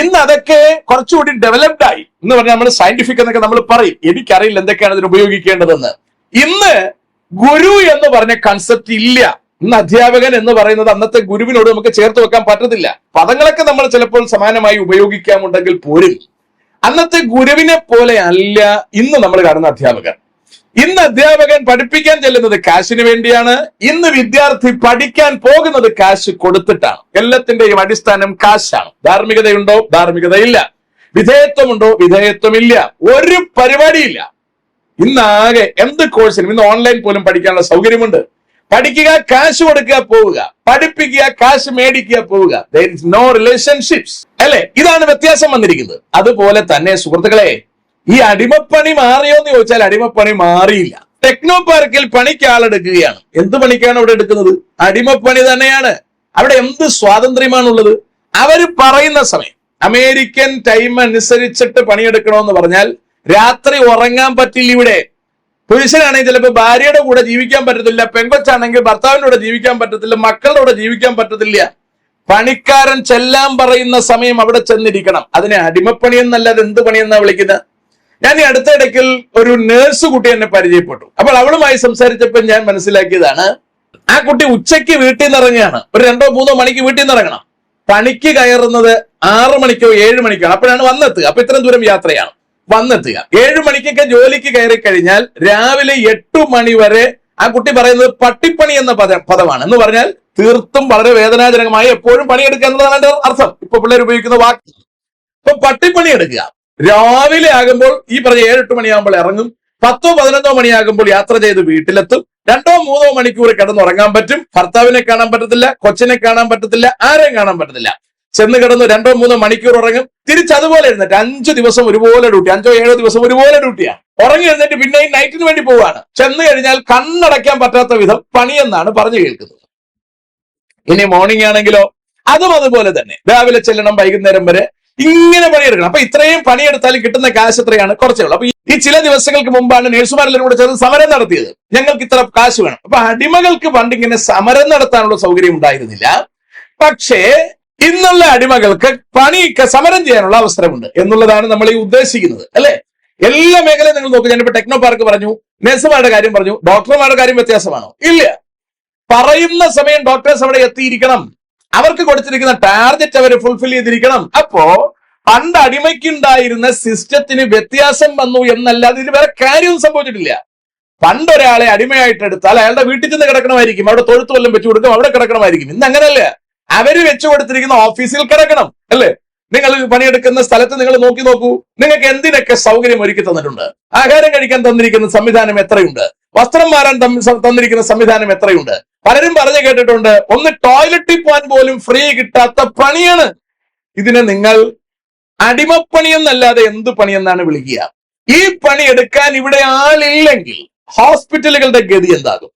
ഇന്ന് അതൊക്കെ കുറച്ചുകൂടി ഡെവലപ്ഡ് ആയി എന്ന് പറഞ്ഞാൽ നമ്മൾ സയന്റിഫിക് എന്നൊക്കെ നമ്മൾ പറയും. എനിക്കറിയില്ല എന്തൊക്കെയാണ് ഇതിന് ഉപയോഗിക്കേണ്ടതെന്ന്. ഇന്ന് ഗുരു എന്ന് പറഞ്ഞ കൺസെപ്റ്റ് ഇല്ല. ഇന്ന് അധ്യാപകൻ എന്ന് പറയുന്നത് അന്നത്തെ ഗുരുവിനോട് നമുക്ക് ചേർത്ത് വെക്കാൻ പറ്റത്തില്ല. പദങ്ങളൊക്കെ നമ്മൾ ചിലപ്പോൾ സമാനമായി ഉപയോഗിക്കാമുണ്ടെങ്കിൽ പോലും അന്നത്തെ ഗുരുവിനെ പോലെ അല്ല ഇന്ന് നമ്മൾ കാണുന്ന അധ്യാപകൻ. ഇന്ന് അധ്യാപകൻ പഠിപ്പിക്കാൻ ചെല്ലുന്നത് കാശിന് വേണ്ടിയാണ്. ഇന്ന് വിദ്യാർത്ഥി പഠിക്കാൻ പോകുന്നത് കാശ് കൊടുത്തിട്ടാണ്. എല്ലാത്തിന്റെയും അടിസ്ഥാനം കാശാണ്. ധാർമ്മികതയുണ്ടോ? ധാർമ്മികതയില്ല. വിധേയത്വമുണ്ടോ? വിധേയത്വമില്ല. ഒരു പരിപാടിയില്ല. ഇന്നാകെ എന്ത് കോഴ്സിനും ഇന്ന് ഓൺലൈൻ പോലും പഠിക്കാനുള്ള സൗകര്യമുണ്ട്. പഠിക്കുക, കാശ് കൊടുക്കുക, പോവുക. പഠിപ്പിക്കുക, കാശ് മേടിക്കുക, പോവുക. There is no relationships. അല്ലെ? ഇതാണ് വ്യത്യാസം വന്നിരിക്കുന്നത്. അതുപോലെ തന്നെ സുഹൃത്തുക്കളെ, ഈ അടിമപ്പണി മാറിയോ എന്ന് ചോദിച്ചാൽ അടിമപ്പണി മാറിയില്ല. ടെക്നോ പാർക്കിൽ പണിക്ക് ആളെടുക്കുകയാണ്. എന്ത് പണിക്കാണ് അവിടെ എടുക്കുന്നത്? അടിമപ്പണി തന്നെയാണ്. അവിടെ എന്ത് സ്വാതന്ത്ര്യമാണുള്ളത്? അവര് പറയുന്ന സമയം അമേരിക്കൻ ടൈം അനുസരിച്ചിട്ട് പണിയെടുക്കണമെന്ന് പറഞ്ഞാൽ രാത്രി ഉറങ്ങാൻ പറ്റില്ല. ഇവിടെ പുരുഷനാണെങ്കിൽ ചിലപ്പോൾ ഭാര്യയുടെ കൂടെ ജീവിക്കാൻ പറ്റത്തില്ല, പെങ്കൊച്ചാണെങ്കിൽ ഭർത്താവിന്റെ കൂടെ ജീവിക്കാൻ പറ്റത്തില്ല, മക്കളുടെ കൂടെ ജീവിക്കാൻ പറ്റത്തില്ല. പണിക്കാരൻ ചെല്ലാൻ പറയുന്ന സമയം അവിടെ ചെന്നിരിക്കണം. അതിനെ അടിമപ്പണി എന്നല്ലാതെ എന്ത് പണിയെന്നാ വിളിക്കുന്നത്? ഞാൻ ഈ അടുത്ത ഇടയ്ക്കിൽ ഒരു നേഴ്സ് കുട്ടി എന്നെ പരിചയപ്പെട്ടു. അപ്പോൾ അവളുമായി സംസാരിച്ചപ്പോൾ ഞാൻ മനസ്സിലാക്കിയതാണ്, ആ കുട്ടി ഉച്ചയ്ക്ക് വീട്ടിൽ നിന്ന് ഇറങ്ങുകയാണ്. ഒരു 2-3 മണിക്ക് വീട്ടിൽ നിന്ന് ഇറങ്ങണം. പണിക്ക് കയറുന്നത് 6 മണിക്കോ 7 മണിക്കാണ്. അപ്പോഴാണ് വന്നെത്തുക. അപ്പൊ ഇത്രയും ദൂരം യാത്രയാണ് വന്നെത്തുക. 7 മണിക്കൊക്കെ ജോലിക്ക് കയറി കഴിഞ്ഞാൽ രാവിലെ 8 മണി വരെ ആ കുട്ടി പറയുന്നത് പട്ടിപ്പണി എന്ന പദമാണ്. എന്ന് പറഞ്ഞാൽ തീർത്തും വളരെ വേദനാജനകമായി എപ്പോഴും പണിയെടുക്കുക എന്നതാണ് അതിന്റെ അർത്ഥം. ഇപ്പൊ പിള്ളേർ ഉപയോഗിക്കുന്ന വാക്ക്. ഇപ്പൊ പട്ടിപ്പണി എടുക്കുക. രാവിലെ ആകുമ്പോൾ ഈ പറഞ്ഞ 7-8 മണിയാകുമ്പോൾ ഇറങ്ങും. 10-11 മണിയാകുമ്പോൾ യാത്ര ചെയ്ത് വീട്ടിലെത്തും. 2-3 മണിക്കൂർ കിടന്നുറങ്ങാൻ പറ്റും. ഭർത്താവിനെ കാണാൻ പറ്റത്തില്ല, കൊച്ചിനെ കാണാൻ പറ്റത്തില്ല, ആരെയും കാണാൻ പറ്റത്തില്ല. ചെന്ന് കിടന്ന് 2-3 മണിക്കൂർ ഉറങ്ങും. തിരിച്ചതുപോലെ എഴുന്നേറ്റ് 5 ദിവസം ഒരുപോലെ ഡ്യൂട്ടി, 5-7 ദിവസം ഒരുപോലെ ഡ്യൂട്ടിയാണ്. ഉറങ്ങി എഴുന്നേറ്റ് പിന്നെയും നൈറ്റിന് വേണ്ടി പോവാണ്. ചെന്ന് കഴിഞ്ഞാൽ കണ്ണടയ്ക്കാൻ പറ്റാത്ത വിധം പണിയെന്നാണ് പറഞ്ഞു കേൾക്കുന്നത്. ഇനി മോർണിംഗ് ആണെങ്കിലോ അതും അതുപോലെ തന്നെ. രാവിലെ ചെല്ലണം, വൈകുന്നേരം വരെ ഇങ്ങനെ പണിയെടുക്കണം. അപ്പൊ ഇത്രയും പണിയെടുത്താലും കിട്ടുന്ന കാശ് എത്രയാണ്? കുറച്ചേ ഉള്ളൂ. അപ്പൊ ഈ ചില ദിവസങ്ങൾക്ക് മുമ്പാണ് നഴ്സുമാരെല്ലാം കൂടെ ചേർന്ന് സമരം നടത്തിയത്. ഞങ്ങൾക്ക് ഇത്ര കാശ് വേണം. അപ്പൊ അടിമകൾക്ക് പണ്ട് ഇങ്ങനെ സമരം നടത്താനുള്ള സൗകര്യം ഉണ്ടായിരുന്നില്ല. പക്ഷേ ഇന്നുള്ള അടിമകൾക്ക് സമരം ചെയ്യാനുള്ള അവസരമുണ്ട് എന്നുള്ളതാണ് നമ്മൾ ഈ ഉദ്ദേശിക്കുന്നത്, അല്ലെ? എല്ലാ മേഖലയും നിങ്ങൾ നോക്കൂ. ഞാനിപ്പോ ടെക്നോ പാർക്ക് പറഞ്ഞു, നഴ്സുമാരുടെ കാര്യം പറഞ്ഞു, ഡോക്ടർമാരുടെ കാര്യം വ്യത്യാസമാണോ? ഇല്ല. പറയുന്ന സമയം ഡോക്ടേഴ്സ് അവിടെ എത്തിയിരിക്കണം. അവർക്ക് കൊടുത്തിരിക്കുന്ന ടാർഗറ്റ് അവർ ഫുൾഫിൽ ചെയ്തിരിക്കണം. അപ്പോ പണ്ട് അടിമയ്ക്കുണ്ടായിരുന്ന സിസ്റ്റത്തിന് വ്യത്യാസം വന്നു എന്നല്ലാതെ ഇതിന് വേറെ കാര്യവും സംഭവിച്ചിട്ടില്ല. പണ്ടൊരാളെ അടിമയായിട്ട് എടുത്താൽ അയാളുടെ വീട്ടിൽ ചെന്ന് കിടക്കണമായിരിക്കും, അവിടെ തൊഴുത്ത് വല്ലതും വെച്ചു കൊടുക്കും, അവിടെ കിടക്കണമായിരിക്കും. ഇന്ന് അങ്ങനെയല്ല. അവര് വെച്ചു കൊടുത്തിരിക്കുന്ന ഓഫീസിൽ കിടക്കണം, അല്ലേ? നിങ്ങൾ പണിയെടുക്കുന്ന സ്ഥലത്ത് നിങ്ങൾ നോക്കൂ. നിങ്ങൾക്ക് എന്തിനൊക്കെ സൗകര്യം ഒരുക്കി തന്നിട്ടുണ്ട്? ആഹാരം കഴിക്കാൻ തന്നിരിക്കുന്ന സംവിധാനം എത്രയുണ്ട്? വസ്ത്രം മാറാൻ തന്നിരിക്കുന്ന സംവിധാനം എത്രയുണ്ട്? പലരും പറഞ്ഞു കേട്ടിട്ടുണ്ട്, ഒന്ന് ടോയ്ലറ്റിൽ പോകാൻ പോലും ഫ്രീ കിട്ടാത്ത പണിയാണ്. ഇതിനെ നിങ്ങൾ അടിമപ്പണി എന്നല്ലാതെ എന്ത് പണിയെന്നാണ് വിളിക്കുക? ഈ പണി എടുക്കാൻ ഇവിടെ ആളില്ലെങ്കിൽ ഹോസ്പിറ്റലുകളുടെ ഗതി എന്താകും?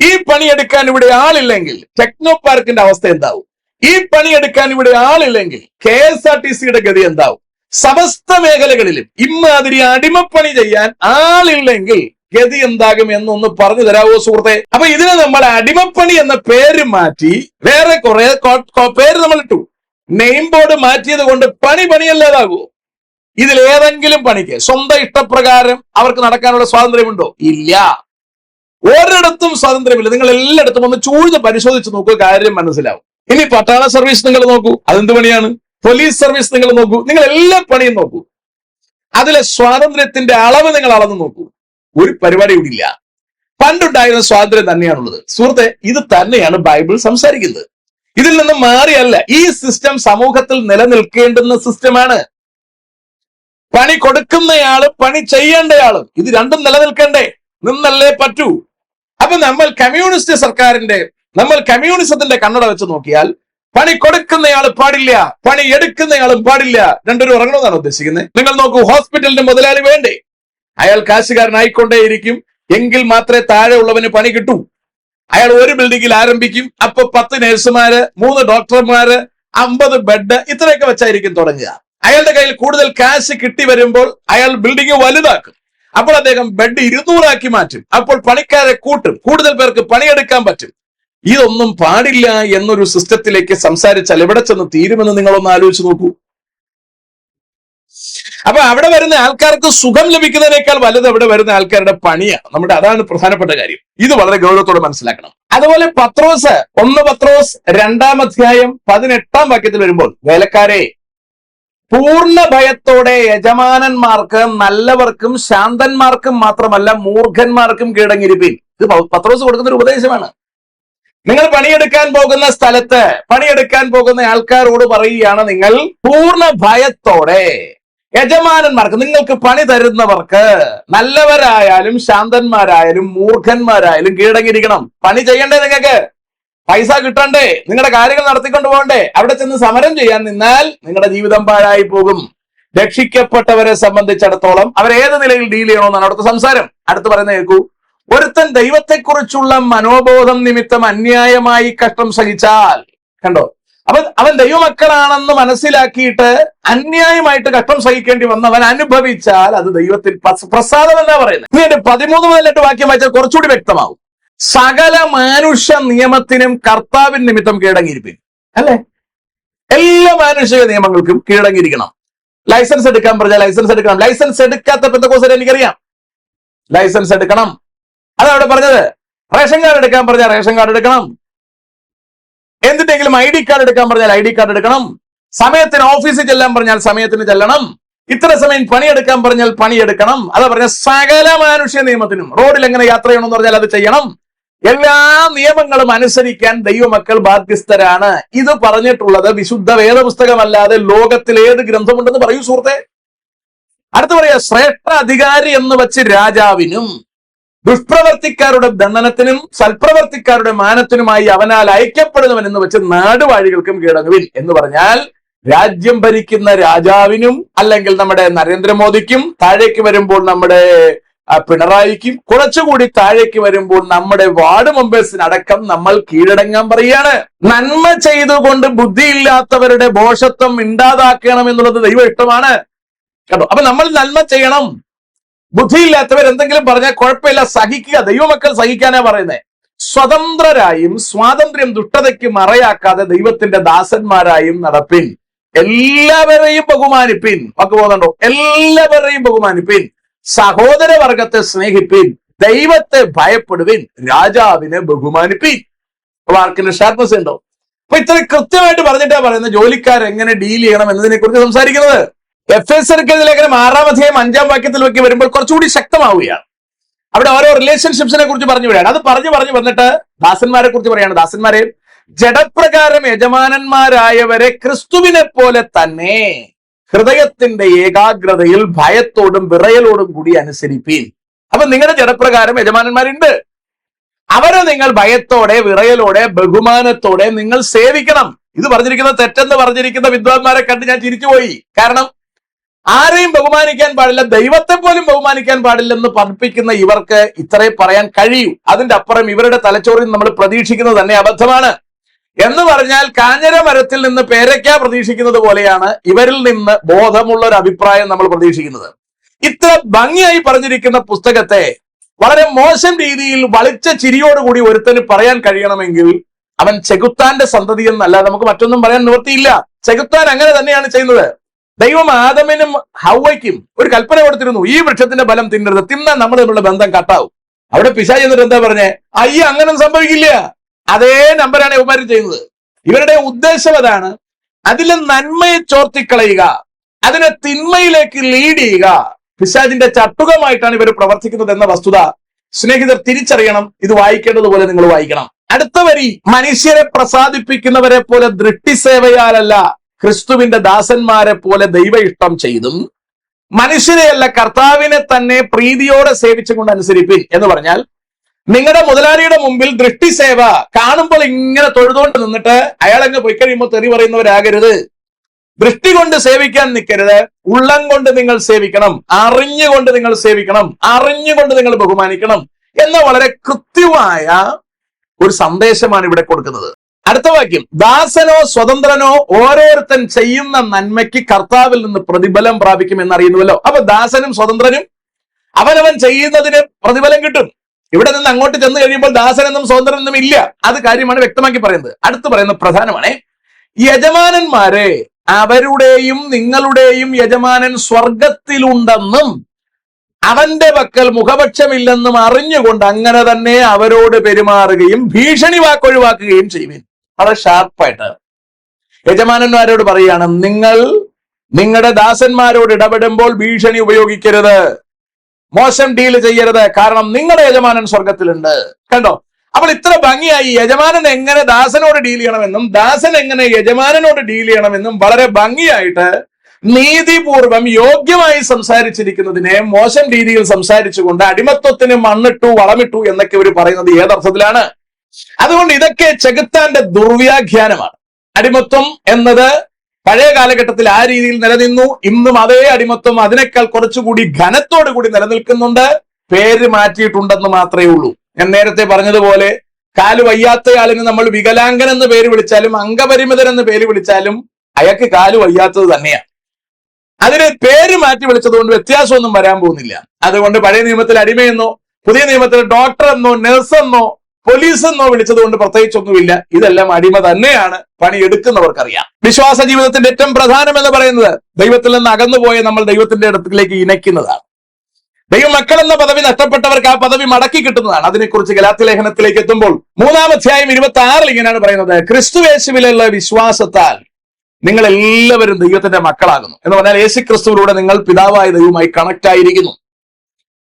ഈ പണിയെടുക്കാൻ ഇവിടെ ആളില്ലെങ്കിൽ ടെക്നോ പാർക്കിന്റെ അവസ്ഥ എന്താവും? ഈ പണിയെടുക്കാൻ ഇവിടെ ആളില്ലെങ്കിൽ KSRTCയുടെ ഗതി എന്താവും? സമസ്ത മേഖലകളിലും ഇമാതിരി അടിമപ്പണി ചെയ്യാൻ ആളില്ലെങ്കിൽ ഗതി എന്താകും എന്നൊന്ന് പറഞ്ഞു തരാവോ സുഹൃത്തെ? അപ്പൊ ഇതിനെ നമ്മൾ അടിമപ്പണി എന്ന പേര് മാറ്റി വേറെ കുറെ പേര് നമ്മൾ ഇട്ടു. നെയിം ബോർഡ് മാറ്റിയത് കൊണ്ട് പണിയല്ലാതാകുമോ? ഇതിൽ ഏതെങ്കിലും പണിക്ക് സ്വന്തം ഇഷ്ടപ്രകാരം അവർക്ക് നടക്കാനുള്ള സ്വാതന്ത്ര്യമുണ്ടോ? ഇല്ല. ഒരിടത്തും സ്വാതന്ത്ര്യമില്ല. നിങ്ങൾ എല്ലായിടത്തും ഒന്ന് ചൂഴ്ന്ന് പരിശോധിച്ച് നോക്കൂ, കാര്യം മനസ്സിലാവും. ഇനി പട്ടാള സർവീസ് നിങ്ങൾ നോക്കൂ, അതെന്ത് പണിയാണ്? പോലീസ് സർവീസ് നിങ്ങൾ നോക്കൂ, നിങ്ങൾ എല്ലാ പണിയും നോക്കൂ. അതിലെ സ്വാതന്ത്ര്യത്തിന്റെ അളവ് നിങ്ങൾ അളന്ന് നോക്കൂ. ഒരു പരിപാടി ഇവിടെ ഇല്ല. പണ്ടുണ്ടായിരുന്ന സ്വാതന്ത്ര്യം തന്നെയാണുള്ളത് സുഹൃത്തെ. ഇത് തന്നെയാണ് ബൈബിൾ സംസാരിക്കുന്നത്. ഇതിൽ നിന്ന് മാറിയല്ല. ഈ സിസ്റ്റം സമൂഹത്തിൽ നിലനിൽക്കേണ്ടുന്ന സിസ്റ്റമാണ്. പണി കൊടുക്കുന്നയാളും പണി ചെയ്യേണ്ടയാളും ഇത് രണ്ടും നിലനിൽക്കണ്ടേ? നിന്നല്ലേ പറ്റൂ. അപ്പൊ നമ്മൾ കമ്മ്യൂണിസത്തിന്റെ കണ്ണട വെച്ച് നോക്കിയാൽ പണി കൊടുക്കുന്നയാൾ പാടില്ല, പണി എടുക്കുന്നയാളും പാടില്ല. രണ്ടുപേരും ഉറങ്ങണമെന്നാണ് ഉദ്ദേശിക്കുന്നത്. നിങ്ങൾ നോക്കൂ, ഹോസ്പിറ്റലിന്റെ മുതലാളി വേണ്ടേ? അയാൾ കാശുകാരനായിക്കൊണ്ടേയിരിക്കും. എങ്കിൽ മാത്രമേ താഴെ ഉള്ളവന് പണി കിട്ടൂ. അയാൾ ഒരു ബിൽഡിങ്ങിൽ ആരംഭിക്കും. അപ്പൊ 10 നഴ്സുമാര്, 3 ഡോക്ടർമാര്, 50 ബെഡ്, ഇത്രയൊക്കെ വെച്ചായിരിക്കും തുടങ്ങുക. അയാളുടെ കയ്യിൽ കൂടുതൽ കാശ് കിട്ടി വരുമ്പോൾ അയാൾ ബിൽഡിംഗ് വലുതാക്കും. അപ്പോൾ അദ്ദേഹം ബെഡ് 200 മാറ്റും. അപ്പോൾ പണിക്കാരെ കൂട്ടും, കൂടുതൽ പേർക്ക് പണിയെടുക്കാൻ പറ്റും. ഇതൊന്നും പാടില്ല എന്നൊരു സിസ്റ്റത്തിലേക്ക് സംസാരിച്ചാൽ എവിടെ ചെന്ന് തീരുമെന്ന് നിങ്ങളൊന്ന് ആലോചിച്ച് നോക്കൂ. അപ്പൊ അവിടെ വരുന്ന ആൾക്കാർക്ക് സുഖം ലഭിക്കുന്നതിനേക്കാൾ വലുത് അവിടെ വരുന്ന ആൾക്കാരുടെ പണിയാണ്. അതാണ് പ്രധാനപ്പെട്ട കാര്യം. ഇത് വളരെ ഗൗരവത്തോടെ മനസ്സിലാക്കണം. അതുപോലെ പത്രോസ് 1 പത്രോസ് 2-ാം അധ്യായം 18-ാം വാക്യത്തിൽ വരുമ്പോൾ, വേലക്കാരെ പൂർണ്ണ ഭയത്തോടെ യജമാനന്മാർക്ക്, നല്ലവർക്കും ശാന്തന്മാർക്കും മാത്രമല്ല മൂർഖന്മാർക്കും കീഴടങ്ങിയിരിപ്പീൻ. ഇത് പത്രോസ് കൊടുക്കുന്ന ഒരു ഉപദേശമാണ്. നിങ്ങൾ പണിയെടുക്കാൻ പോകുന്ന സ്ഥലത്ത് പണിയെടുക്കാൻ പോകുന്ന ആൾക്കാരോട് പറയുകയാണ്, നിങ്ങൾ പൂർണ്ണ ഭയത്തോടെ യജമാനന്മാർക്ക്, നിങ്ങൾക്ക് പണി തരുന്നവർക്ക്, നല്ലവരായാലും ശാന്തന്മാരായാലും മൂർഖന്മാരായാലും കീഴടങ്ങിയിരിക്കണം. പണി ചെയ്യണ്ടേ? നിങ്ങൾക്ക് പൈസ കിട്ടണ്ടേ? നിങ്ങളുടെ കാര്യങ്ങൾ നടത്തിക്കൊണ്ട് പോകണ്ടേ? അവിടെ ചെന്ന് സമരം ചെയ്യാൻ നിന്നാൽ നിങ്ങളുടെ ജീവിതം പാഴായി പോകും. രക്ഷിക്കപ്പെട്ടവരെ സംബന്ധിച്ചിടത്തോളം അവരേത് നിലയിൽ ഡീൽ ചെയ്യണമെന്നാണ് അവിടുത്തെ സംസാരം. അടുത്ത് പറയുന്ന കേൾക്കൂ, ഒരുത്തൻ ദൈവത്തെക്കുറിച്ചുള്ള മനോബോധം നിമിത്തം അന്യായമായി കഷ്ടം സഹിച്ചാൽ, കണ്ടോ, അവൻ ദൈവമക്കളാണെന്ന് മനസ്സിലാക്കിയിട്ട് അന്യായമായിട്ട് കഷ്ടം സഹിക്കേണ്ടി വന്നവൻ അനുഭവിച്ചാൽ അത് ദൈവത്തിൽ പ്രസാദം എന്നാ പറയുന്നത്. ഇനി എന്റെ 13-18 വാക്യം വായിച്ചാൽ കുറച്ചുകൂടി വ്യക്തമാവും. സകല മാനുഷ്യ നിയമത്തിനും കർത്താവിൻ നിമിത്തം കീഴടങ്ങിയിരിക്കും. അല്ലെ, എല്ലാ മാനുഷിക നിയമങ്ങൾക്കും കീഴടങ്ങിയിരിക്കണം. ലൈസൻസ് എടുക്കാൻ പറഞ്ഞാൽ ലൈസൻസ് എടുക്കണം. ലൈസൻസ് എടുക്കാത്ത പെന്തക്കോസ്തുകാരെ എനിക്കറിയാം. ലൈസൻസ് എടുക്കണം, അതവിടെ പറഞ്ഞത്. റേഷൻ കാർഡ് എടുക്കാൻ പറഞ്ഞാൽ റേഷൻ കാർഡ് എടുക്കണം. എന്തിട്ടെങ്കിലും ID കാർഡ് എടുക്കാൻ പറഞ്ഞാൽ ID കാർഡ് എടുക്കണം. സമയത്തിന് ഓഫീസിൽ ചെല്ലാൻ പറഞ്ഞാൽ സമയത്തിന് ചെല്ലണം. ഇത്ര സമയം പണിയെടുക്കാൻ പറഞ്ഞാൽ പണിയെടുക്കണം. അതാ പറഞ്ഞ സകല മാനുഷ്യ നിയമത്തിനും. റോഡിൽ എങ്ങനെ യാത്ര ചെയ്യണമെന്ന് പറഞ്ഞാൽ അത് ചെയ്യണം. എല്ലാ നിയമങ്ങളും അനുസരിക്കാൻ ദൈവമക്കൾ ബാധ്യസ്ഥരാണ്. ഇത് പറഞ്ഞിട്ടുള്ളത് വിശുദ്ധ വേദപുസ്തകമല്ലാതെ ലോകത്തിൽ ഏത് ഗ്രന്ഥമുണ്ടെന്ന് പറയൂ സുഹൃത്തെ. അടുത്ത് പറയാ, ശ്രേഷ്ഠ അധികാരി എന്ന് വെച്ച് രാജാവിനും ദുഷ്പ്രവർത്തിക്കാരുടെ ദണ്ഡനത്തിനും സൽപ്രവർത്തിക്കാരുടെ മാനത്തിനുമായി അവനാൽ അയക്കപ്പെടുന്നവൻ എന്ന് വെച്ച് നാടുവാഴികൾക്കും കീഴടങ്ങുവിൻ എന്ന് പറഞ്ഞാൽ രാജ്യം ഭരിക്കുന്ന രാജാവിനും, അല്ലെങ്കിൽ നമ്മുടെ നരേന്ദ്രമോദിക്കും, താഴേക്ക് വരുമ്പോൾ നമ്മുടെ പിണറായിക്കും, കുറച്ചുകൂടി താഴേക്ക് വരുമ്പോൾ നമ്മുടെ വാർഡ് മെമ്പേഴ്സിനടക്കം നമ്മൾ കീഴടങ്ങാൻ പറയുകയാണ്. നന്മ ചെയ്തുകൊണ്ട് ബുദ്ധിയില്ലാത്തവരുടെ ഭോഷത്വം ഇണ്ടാതാക്കണം എന്നുള്ളത് ദൈവ ഇഷ്ടമാണ് കേട്ടോ. അപ്പൊ നമ്മൾ നന്മ ചെയ്യണം. ബുദ്ധിയില്ലാത്തവർ എന്തെങ്കിലും പറഞ്ഞാൽ കുഴപ്പമില്ല, സഹിക്കുക. ദൈവമക്കൾ സഹിക്കാനാ പറയുന്നത്. സ്വതന്ത്രരായും സ്വാതന്ത്ര്യം ദുഷ്ടതയ്ക്ക് മറയാക്കാതെ ദൈവത്തിന്റെ ദാസന്മാരായും നടപ്പിൻ. എല്ലാവരെയും ബഹുമാനിപ്പിൻ. വാക്ക് പോകുന്നുണ്ടോ? എല്ലാവരെയും ബഹുമാനിപ്പിൻ. സഹോദരവർഗത്തെ സ്നേഹിപ്പിൻ. ദൈവത്തെ ഭയപ്പെടുവിൻ. രാജാവിനെ ബഹുമാനിപ്പിൻ. വാക്കിന് ഷാർപ്നെസ് ഉണ്ടോ? അപ്പൊ ഇത്ര കൃത്യമായിട്ട് പറഞ്ഞിട്ടാ പറയുന്നത് ജോലിക്കാരെങ്ങനെ ഡീൽ ചെയ്യണം എന്നതിനെ കുറിച്ച് സംസാരിക്കുന്നത്. എഫേസ്യർക്ക് ലേഖനം 6-ാം അധ്യായം 5-ാം വാക്യത്തിലേക്ക് വരുമ്പോൾ കുറച്ചുകൂടി ശക്തമാവുകയാണ്. അവിടെ ഓരോ റിലേഷൻഷിപ്സിനെ കുറിച്ച് പറഞ്ഞു വിടുകയാണ്. അത് പറഞ്ഞു വന്നിട്ട് ദാസന്മാരെ കുറിച്ച് പറയാണ്. ദാസന്മാരെ ജഡപ്രകാരം യജമാനന്മാരായവരെ ക്രിസ്തുവിനെ പോലെ തന്നെ ഹൃദയത്തിന്റെ ഏകാഗ്രതയിൽ ഭയത്തോടും വിറയലോടും കൂടി അനുസരിപ്പീൻ. അപ്പൊ നിങ്ങളുടെ ജഡപ്രകാരം യജമാനന്മാരുണ്ട്. അവരെ നിങ്ങൾ ഭയത്തോടെ വിറയലോടെ ബഹുമാനത്തോടെ നിങ്ങൾ സേവിക്കണം. ഇത് പറഞ്ഞിരിക്കുന്ന തെറ്റെന്ന് പറഞ്ഞിരിക്കുന്ന വിദ്വാൻമാരെ കണ്ട് ഞാൻ ചിരിച്ചുപോയി. കാരണം ആരെയും ബഹുമാനിക്കാൻ പാടില്ല, ദൈവത്തെ പോലും ബഹുമാനിക്കാൻ പാടില്ലെന്ന് പഠിപ്പിക്കുന്ന ഇവർക്ക് ഇത്രേ പറയാൻ കഴിയൂ. അതിന്റെ അപ്പുറം ഇവരുടെ തലച്ചോറിൽ നമ്മൾ പ്രതീക്ഷിക്കുന്നത് തന്നെ അബദ്ധമാണ്. എന്ന് പറഞ്ഞാൽ കാഞ്ഞിര മരത്തിൽ നിന്ന് പേരയ്ക്ക പ്രതീക്ഷിക്കുന്നത് പോലെയാണ് ഇവരിൽ നിന്ന് ബോധമുള്ള ഒരു അഭിപ്രായം നമ്മൾ പ്രതീക്ഷിക്കുന്നത്. ഇത്ര ഭംഗിയായി പറഞ്ഞിരിക്കുന്ന പുസ്തകത്തെ വളരെ മോശം രീതിയിൽ വളിച്ച ചിരിയോടുകൂടി ഒരുത്തന് പറയാൻ കഴിയണമെങ്കിൽ അവൻ ചെകുത്താന്റെ സന്തതി എന്നല്ല, നമുക്ക് മറ്റൊന്നും പറയാൻ നിവൃത്തിയില്ല. ചെകുത്താൻ അങ്ങനെ തന്നെയാണ് ചെയ്യുന്നത്. ദൈവം ആദമിനും ഹവ്വയ്ക്കും ഒരു കൽപ്പന കൊടുത്തിരുന്നു, ഈ വൃക്ഷത്തിന്റെ ഫലം തിന്നരുത്, തിന്നാൽ നമ്മൾ തമ്മിലുള്ള ബന്ധം കട്ടാവും. അവിടെ പിശാച് എന്നിട്ട് എന്താ പറഞ്ഞേ? അയ്യ, അങ്ങനെ സംഭവിക്കില്ല. അതേ നമ്പറാണ് ഇവന്മാർ ചെയ്യുന്നത്. ഇവരുടെ ഉദ്ദേശം അതാണ്. അതിലെ നന്മയെ ചോർത്തിക്കളയുക, അതിനെ തിന്മയിലേക്ക് ലീഡ് ചെയ്യുക. പിശാചിന്റെ ചട്ടുകമായിട്ടാണ് ഇവർ പ്രവർത്തിക്കുന്നത് എന്ന വസ്തുത സ്നേഹിതർ തിരിച്ചറിയണം. ഇത് വായിക്കേണ്ടതുപോലെ നിങ്ങൾ വായിക്കണം. അടുത്ത വരി, മനുഷ്യരെ പ്രസാദിപ്പിക്കുന്നവരെ പോലെ ദൃഷ്ടിസേവയാലല്ല ക്രിസ്തുവിന്റെ ദാസന്മാരെ പോലെ ദൈവ ഇഷ്ടം ചെയ്തും മനുഷ്യരെയല്ല കർത്താവിനെ തന്നെ പ്രീതിയോടെ സേവിച്ചുകൊണ്ട് അനുസരിപ്പിൻ എന്ന് പറഞ്ഞാൽ, നിങ്ങളുടെ മുതലാളിയുടെ മുമ്പിൽ ദൃഷ്ടിസേവ കാണുമ്പോൾ ഇങ്ങനെ തൊഴുതുകൊണ്ട് നിന്നിട്ട് അയാളങ്ങ് പോയി കഴിയുമ്പോൾ തെറി പറയുന്നവരാകരുത്. ദൃഷ്ടി കൊണ്ട് സേവിക്കാൻ നിൽക്കരുത്. ഉള്ളം കൊണ്ട് നിങ്ങൾ സേവിക്കണം. അറിഞ്ഞുകൊണ്ട് നിങ്ങൾ സേവിക്കണം. അറിഞ്ഞുകൊണ്ട് നിങ്ങൾ ബഹുമാനിക്കണം എന്ന വളരെ കൃത്യമായ ഒരു സന്ദേശമാണ് ഇവിടെ കൊടുക്കുന്നത്. അടുത്ത വാക്യം, ദാസനോ സ്വതന്ത്രനോ ഓരോരുത്തൻ ചെയ്യുന്ന നന്മയ്ക്ക് കർത്താവിൽ നിന്ന് പ്രതിഫലം പ്രാപിക്കും എന്നറിയുന്നുവല്ലോ. അപ്പൊ ദാസനും സ്വതന്ത്രനും അവനവൻ ചെയ്യുന്നതിന് പ്രതിഫലം കിട്ടും. ഇവിടെ നിന്ന് അങ്ങോട്ട് ചെന്ന് കഴിയുമ്പോൾ ദാസനെന്നും സ്വതന്ത്രനെന്നും ഇല്ല. അത് കാര്യമാണ് വ്യക്തമാക്കി പറയുന്നത്. അടുത്ത് പറയുന്നത് പ്രധാനമാണ്, യജമാനന്മാരെ, അവരുടെയും നിങ്ങളുടെയും യജമാനൻ സ്വർഗത്തിലുണ്ടെന്നും അവന്റെ പക്കൽ മുഖപക്ഷമില്ലെന്നും അറിഞ്ഞുകൊണ്ട് അങ്ങനെ തന്നെ അവരോട് പെരുമാറുകയും ഭീഷണി വാക്കൊഴിവാക്കുകയും ചെയ്യുവിൻ. വളരെ ഷാർപ്പായിട്ട് യജമാനന്മാരോട് പറയുകയാണ്, നിങ്ങൾ നിങ്ങളുടെ ദാസന്മാരോട് ഇടപെടുമ്പോൾ ഭീഷണി ഉപയോഗിക്കരുത്, മോശം ഡീല് ചെയ്യരുത്, കാരണം നിങ്ങളുടെ യജമാനൻ സ്വർഗത്തിലുണ്ട്. കണ്ടോ? അപ്പോൾ ഇത്ര ഭംഗിയായി യജമാനൻ എങ്ങനെ ദാസനോട് ഡീൽ ചെയ്യണമെന്നും ദാസൻ എങ്ങനെ യജമാനനോട് ഡീൽ ചെയ്യണമെന്നും വളരെ ഭംഗിയായിട്ട് നീതിപൂർവം യോഗ്യമായി സംസാരിച്ചിരിക്കുന്നതിനെ മോശം രീതിയിൽ സംസാരിച്ചുകൊണ്ട് അടിമത്വത്തിന് മണ്ണിട്ടു വളമിട്ടു എന്നൊക്കെ ഇവർ പറയുന്നത് ഏതർത്ഥത്തിലാണ്? അതുകൊണ്ട് ഇതൊക്കെ ചെകുത്താന്റെ ദുർവ്യാഖ്യാനമാണ്. അടിമത്വം എന്നത് പഴയ കാലഘട്ടത്തിൽ ആ രീതിയിൽ നിലനിന്നു. ഇന്നും അതേ അടിമത്വം അതിനേക്കാൾ കുറച്ചുകൂടി ഘനത്തോടു കൂടി നിലനിൽക്കുന്നുണ്ട്. പേര് മാറ്റിയിട്ടുണ്ടെന്ന് മാത്രമേ ഉള്ളൂ. ഞാൻ നേരത്തെ പറഞ്ഞതുപോലെ കാല് വയ്യാത്തയാളിന് നമ്മൾ വികലാംഗൻ എന്ന് പേര് വിളിച്ചാലും അംഗപരിമിതൻ എന്ന് പേര് വിളിച്ചാലും അയാൾക്ക് കാല് വയ്യാത്തത് തന്നെയാണ്. അതിന് പേര് മാറ്റി വിളിച്ചതുകൊണ്ട് വ്യത്യാസമൊന്നും വരാൻ പോകുന്നില്ല. അതുകൊണ്ട് പഴയ നിയമത്തിൽ അടിമയെന്നോ പുതിയ നിയമത്തിൽ ഡോക്ടർ എന്നോ നഴ്സ് എന്നോ പോലീസ് എന്നോ വിളിച്ചതുകൊണ്ട് പ്രത്യേകിച്ചൊന്നുമില്ല. ഇതെല്ലാം അടിമ തന്നെയാണ്. പണിയെടുക്കുന്നവർക്കറിയാം. വിശ്വാസ ജീവിതത്തിന്റെ ഏറ്റവും പ്രധാനം എന്ന് പറയുന്നത് ദൈവത്തിൽ നിന്ന് അകന്നുപോയ നമ്മൾ ദൈവത്തിന്റെ അടുത്തേക്ക് ഇണയ്ക്കുന്നതാണ്. ദൈവമക്കൾ എന്ന പദവി നഷ്ടപ്പെട്ടവർക്ക് ആ പദവി മടക്കി കിട്ടുന്നതാണ്. അതിനെക്കുറിച്ച് ഗലാത്യ ലേഖനത്തിലേക്ക് എത്തുമ്പോൾ 3-ാം അധ്യായം 26 ഇങ്ങനെയാണ് പറയുന്നത്, ക്രിസ്തുയേശുവിലുള്ള വിശ്വാസത്താൽ നിങ്ങൾ എല്ലാവരും ദൈവത്തിന്റെ മക്കളാകുന്നു എന്ന് പറഞ്ഞാൽ യേശു ക്രിസ്തുവിലൂടെ നിങ്ങൾ പിതാവായ ദൈവവുമായി കണക്ട് ആയിരിക്കുന്നു.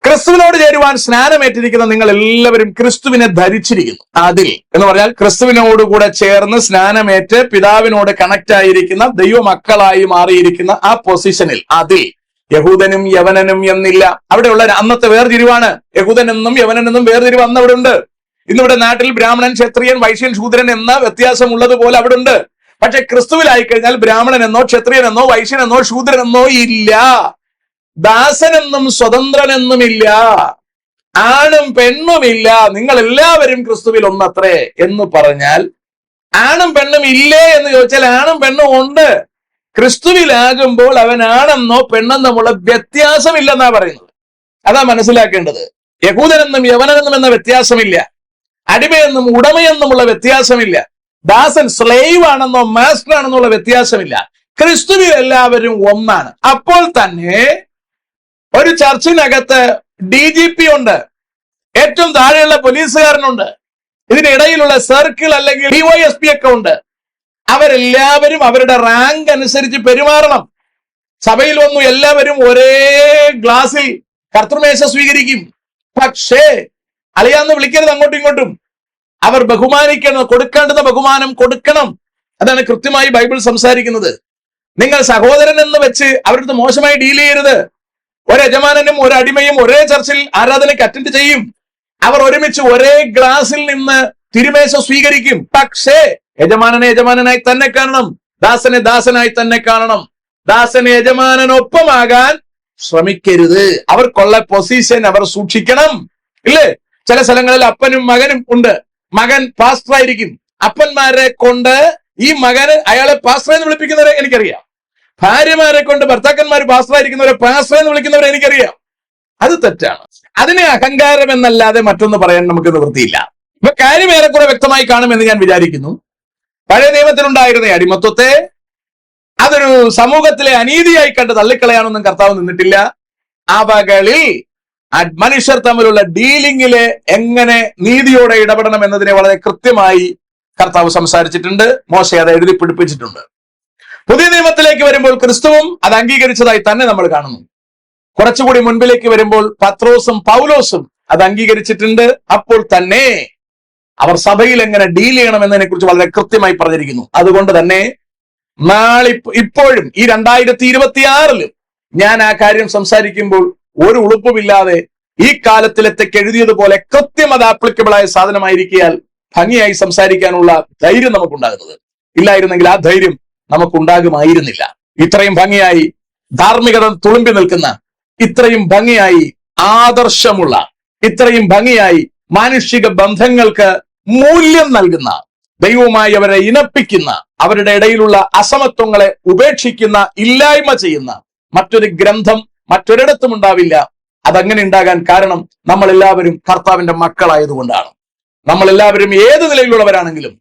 ക്രിസ്തുവിനോട് ചേരുവാൻ സ്നാനമേറ്റിരിക്കുന്ന നിങ്ങൾ എല്ലാവരും ക്രിസ്തുവിനെ ധരിച്ചിരിക്കുന്നു. അതിൽ എന്ന് പറഞ്ഞാൽ ക്രിസ്തുവിനോടുകൂടെ ചേർന്ന് സ്നാനമേറ്റ് പിതാവിനോട് കണക്ട് ആയിരിക്കുന്ന ദൈവമക്കളായി മാറിയിരിക്കുന്ന ആ പൊസിഷനിൽ, അതിൽ യഹൂദനും യവനനും എന്നില്ല. അവിടെയുള്ള അന്നത്തെ വേർതിരിവാണ്. യഹൂദനെന്നും യവനനെന്നും വേർതിരിവ് അന്ന് അവിടെ ഉണ്ട്. ഇന്നിവിടെ നാട്ടിൽ ബ്രാഹ്മണൻ, ക്ഷത്രിയൻ, വൈശ്യൻ, ശൂദ്രൻ എന്ന വ്യത്യാസമുള്ളതുപോലെ അവിടെ ഉണ്ട്. പക്ഷെ ക്രിസ്തുവിലായി കഴിഞ്ഞാൽ ബ്രാഹ്മണനെന്നോ ക്ഷത്രിയനെന്നോ വൈശ്യനെന്നോ ശൂദ്രനെന്നോ ഇല്ല. ദാസനെന്നും സ്വതന്ത്രനെന്നുമില്ല, ആണും പെണ്ണുമില്ല, നിങ്ങൾ എല്ലാവരും ക്രിസ്തുവിൽ ഒന്നത്രേ എന്ന് പറഞ്ഞാൽ ആണും പെണ്ണും ഇല്ലേ എന്ന് ചോദിച്ചാൽ ആണും പെണ്ണും ഉണ്ട്. ക്രിസ്തുവിലാകുമ്പോൾ അവൻ ആണെന്നോ പെണ്ണെന്നുമുള്ള വ്യത്യാസമില്ലെന്നാ പറയുന്നത്. അതാ മനസ്സിലാക്കേണ്ടത്. യഹൂദനെന്നും യവനനെന്നും എന്ന വ്യത്യാസമില്ല, അടിമയെന്നും ഉടമയെന്നുമുള്ള വ്യത്യാസമില്ല, ദാസൻ സ്ലേവ് ആണെന്നോ മാസ്റ്റർ ആണെന്നുള്ള വ്യത്യാസമില്ല. ക്രിസ്തുവിൽ എല്ലാവരും ഒന്നാണ്. അപ്പോൾ തന്നെ ഒരു ചർച്ചിനകത്ത് DGP ഉണ്ട്, ഏറ്റവും താഴെയുള്ള പോലീസുകാരനുണ്ട്, ഇതിനിടയിലുള്ള സർക്കിൾ അല്ലെങ്കിൽ DYSP ഒക്കെ ഉണ്ട്. അവരെല്ലാവരും അവരുടെ റാങ്ക് അനുസരിച്ച് പെരുമാറണം. സഭയിൽ വന്നു എല്ലാവരും ഒരേ ഗ്ലാസിൽ കർത്തൃമേശ സ്വീകരിക്കും. പക്ഷേ അളിയാന്ന് വിളിക്കരുത് അങ്ങോട്ടും ഇങ്ങോട്ടും. അവർ ബഹുമാനിക്കണം, കൊടുക്കേണ്ടുന്ന ബഹുമാനം കൊടുക്കണം. അതാണ് കൃത്യമായി ബൈബിൾ സംസാരിക്കുന്നത്. നിങ്ങൾ സഹോദരൻ എന്ന് വെച്ച് അവരുടെ മോശമായി ഡീൽ ചെയ്യരുത്. ഒരു യജമാനനും ഒരു അടിമയും ഒരേ ചർച്ചിൽ ആരാധനയ്ക്ക് അറ്റൻഡ് ചെയ്യും. അവർ ഒരുമിച്ച് ഒരേ ഗ്ലാസിൽ നിന്ന് തിരുമേശ സ്വീകരിക്കും. പക്ഷേ യജമാനനെ യജമാനനായി തന്നെ കാണണം, ദാസനെ ദാസനായി തന്നെ കാണണം. ദാസന് യജമാനനൊപ്പമാകാൻ ശ്രമിക്കരുത്. അവർക്കുള്ള പൊസിഷൻ അവർ സൂക്ഷിക്കണം. ഇല്ലേ? ചില സ്ഥലങ്ങളിൽ അപ്പനും മകനും ഉണ്ട്. മകൻ പാസ്റ്റർ ആയിരിക്കും. അപ്പന്മാരെ കൊണ്ട് ഈ മകന് അയാളെ പാസ്റ്റർ എന്ന് വിളിപ്പിക്കുന്നവരെ എനിക്കറിയാം. ഭാര്യമാരെ കൊണ്ട് ഭർത്താക്കന്മാർ പാസ്റ്റർ ആയിരിക്കുന്നവരെ പാസ്റ്റർ എന്ന് വിളിക്കുന്നവരെ എനിക്കറിയാം. അത് തെറ്റാണ്. അതിനെ അഹങ്കാരം എന്നല്ലാതെ മറ്റൊന്ന് പറയാൻ നമുക്ക് നിവൃത്തിയില്ല. ഇപ്പൊ കാര്യം ഏറെക്കുറെ വ്യക്തമായി കാണുമെന്ന് ഞാൻ വിചാരിക്കുന്നു. പഴയ നിയമത്തിലുണ്ടായിരുന്ന അടിമത്വത്തെ അതൊരു സമൂഹത്തിലെ അനീതിയായി കണ്ട് തള്ളിക്കളയാനൊന്നും കർത്താവ് നിന്നിട്ടില്ല. അവകളിൽ മനുഷ്യർ തമ്മിലുള്ള ഡീലിംഗില് എങ്ങനെ നീതിയോടെ ഇടപെടണം എന്നതിനെ വളരെ കൃത്യമായി കർത്താവ് സംസാരിച്ചിട്ടുണ്ട്. മോശെ അത് എഴുതി പിടിപ്പിച്ചിട്ടുണ്ട്. പുതിയ നിയമത്തിലേക്ക് വരുമ്പോൾ ക്രിസ്തുവും അത് അംഗീകരിച്ചതായി തന്നെ നമ്മൾ കാണുന്നു. കുറച്ചുകൂടി മുൻപിലേക്ക് വരുമ്പോൾ പത്രോസും പൗലോസും അത് അംഗീകരിച്ചിട്ടുണ്ട്. അപ്പോൾ തന്നെ അവർ സഭയിൽ എങ്ങനെ ഡീൽ ചെയ്യണം എന്നതിനെ കുറിച്ച് വളരെ കൃത്യമായി പറഞ്ഞിരിക്കുന്നു. അതുകൊണ്ട് തന്നെ ഇപ്പോഴും ഈ 2026 ഞാൻ ആ കാര്യം സംസാരിക്കുമ്പോൾ ഒരു ഉളുപ്പുമില്ലാതെ ഈ കാലത്തിലത്തേക്ക് എഴുതിയതുപോലെ കൃത്യം അത് ആപ്ലിക്കബിൾ ആയ സാധനമായിരിക്കാൽ ഭംഗിയായി സംസാരിക്കാനുള്ള ധൈര്യം നമുക്കുണ്ടാകുന്നത്. ഇല്ലായിരുന്നെങ്കിൽ ആ ധൈര്യം നമുക്കുണ്ടാകുമായിരുന്നില്ല. ഇത്രയും ഭംഗിയായി ധാർമ്മികത തുളുമ്പി നിൽക്കുന്ന, ഇത്രയും ഭംഗിയായി ആദർശമുള്ള, ഇത്രയും ഭംഗിയായി മാനുഷിക ബന്ധങ്ങൾക്ക് മൂല്യം നൽകുന്ന ദൈവവുമായി അവരെ ഇണപ്പിക്കുന്ന, അവരുടെ ഇടയിലുള്ള അസമത്വങ്ങളെ ഉപേക്ഷിക്കുന്ന, ഇല്ലായ്മ ചെയ്യുന്ന മറ്റൊരു ഗ്രന്ഥം മറ്റൊരിടത്തും ഉണ്ടാവില്ല. അതങ്ങനെ ഉണ്ടാകാൻ കാരണം നമ്മൾ എല്ലാവരും കർത്താവിന്റെ മക്കളായതുകൊണ്ടാണ്. നമ്മൾ എല്ലാവരും ഏത് നിലയിലുള്ളവരാണെങ്കിലും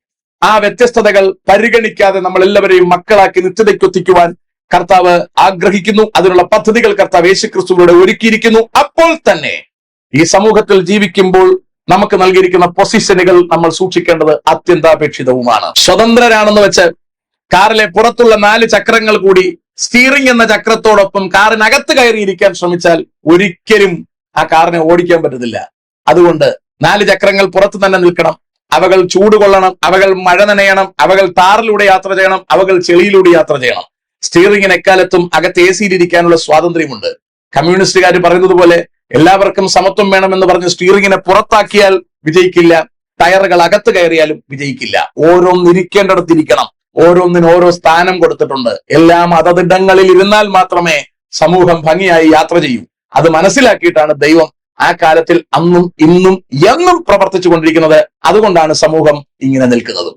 ആ വ്യത്യസ്തതകൾ പരിഗണിക്കാതെ നമ്മൾ എല്ലാവരെയും മക്കളാക്കി നിത്യതയ്ക്കൊത്തിക്കുവാൻ കർത്താവ് ആഗ്രഹിക്കുന്നു. അതിനുള്ള പദ്ധതികൾ കർത്താവ് യേശുക്രിസ്തുവിലൂടെ ഒരുക്കിയിരിക്കുന്നു. അപ്പോൾ തന്നെ ഈ സമൂഹത്തിൽ ജീവിക്കുമ്പോൾ നമുക്ക് നൽകിയിരിക്കുന്ന പൊസിഷനുകൾ നമ്മൾ സൂക്ഷിക്കേണ്ടത് അത്യന്താപേക്ഷിതവുമാണ്. സ്വതന്ത്രരാണെന്ന് വെച്ച് കാറിലെ പുറത്തുള്ള 4 ചക്രങ്ങൾ കൂടി സ്റ്റീറിംഗ് എന്ന ചക്രത്തോടൊപ്പം കാറിനകത്ത് കയറിയിരിക്കാൻ ശ്രമിച്ചാൽ ഒരിക്കലും ആ കാറിനെ ഓടിക്കാൻ പറ്റത്തില്ല. അതുകൊണ്ട് 4 ചക്രങ്ങൾ പുറത്ത് തന്നെ നിൽക്കണം. അവകൾ ചൂട് കൊള്ളണം, അവകൾ മഴ നനയണം, അവകൾ താറിലൂടെ യാത്ര ചെയ്യണം, അവകൾ ചെളിയിലൂടെ യാത്ര ചെയ്യണം. സ്റ്റീറിംഗിന് എക്കാലത്തും അകത്ത് AC-യിൽ ഇരിക്കാനുള്ള സ്വാതന്ത്ര്യമുണ്ട്. കമ്മ്യൂണിസ്റ്റുകാർ പറയുന്നത് പോലെ എല്ലാവർക്കും സമത്വം വേണമെന്ന് പറഞ്ഞ് സ്റ്റീറിംഗിനെ പുറത്താക്കിയാൽ വിജയിക്കില്ല, ടയറുകൾ അകത്ത് കയറിയാലും വിജയിക്കില്ല. ഓരോന്നിരിക്കേണ്ടടത്തിരിക്കണം. ഓരോന്നിനും ഓരോ സ്ഥാനം കൊടുത്തിട്ടുണ്ട്. എല്ലാം അതതിടങ്ങളിൽ ഇരുന്നാൽ മാത്രമേ സമൂഹം ഭംഗിയായി യാത്ര ചെയ്യൂ. അത് മനസ്സിലാക്കിയിട്ടാണ് ദൈവം ആ കാലത്തിൽ അന്നും ഇന്നും എന്നും പ്രവർത്തിച്ചു കൊണ്ടിരിക്കുന്നത്. അതുകൊണ്ടാണ് സമൂഹം ഇങ്ങനെ നിൽക്കുന്നത്.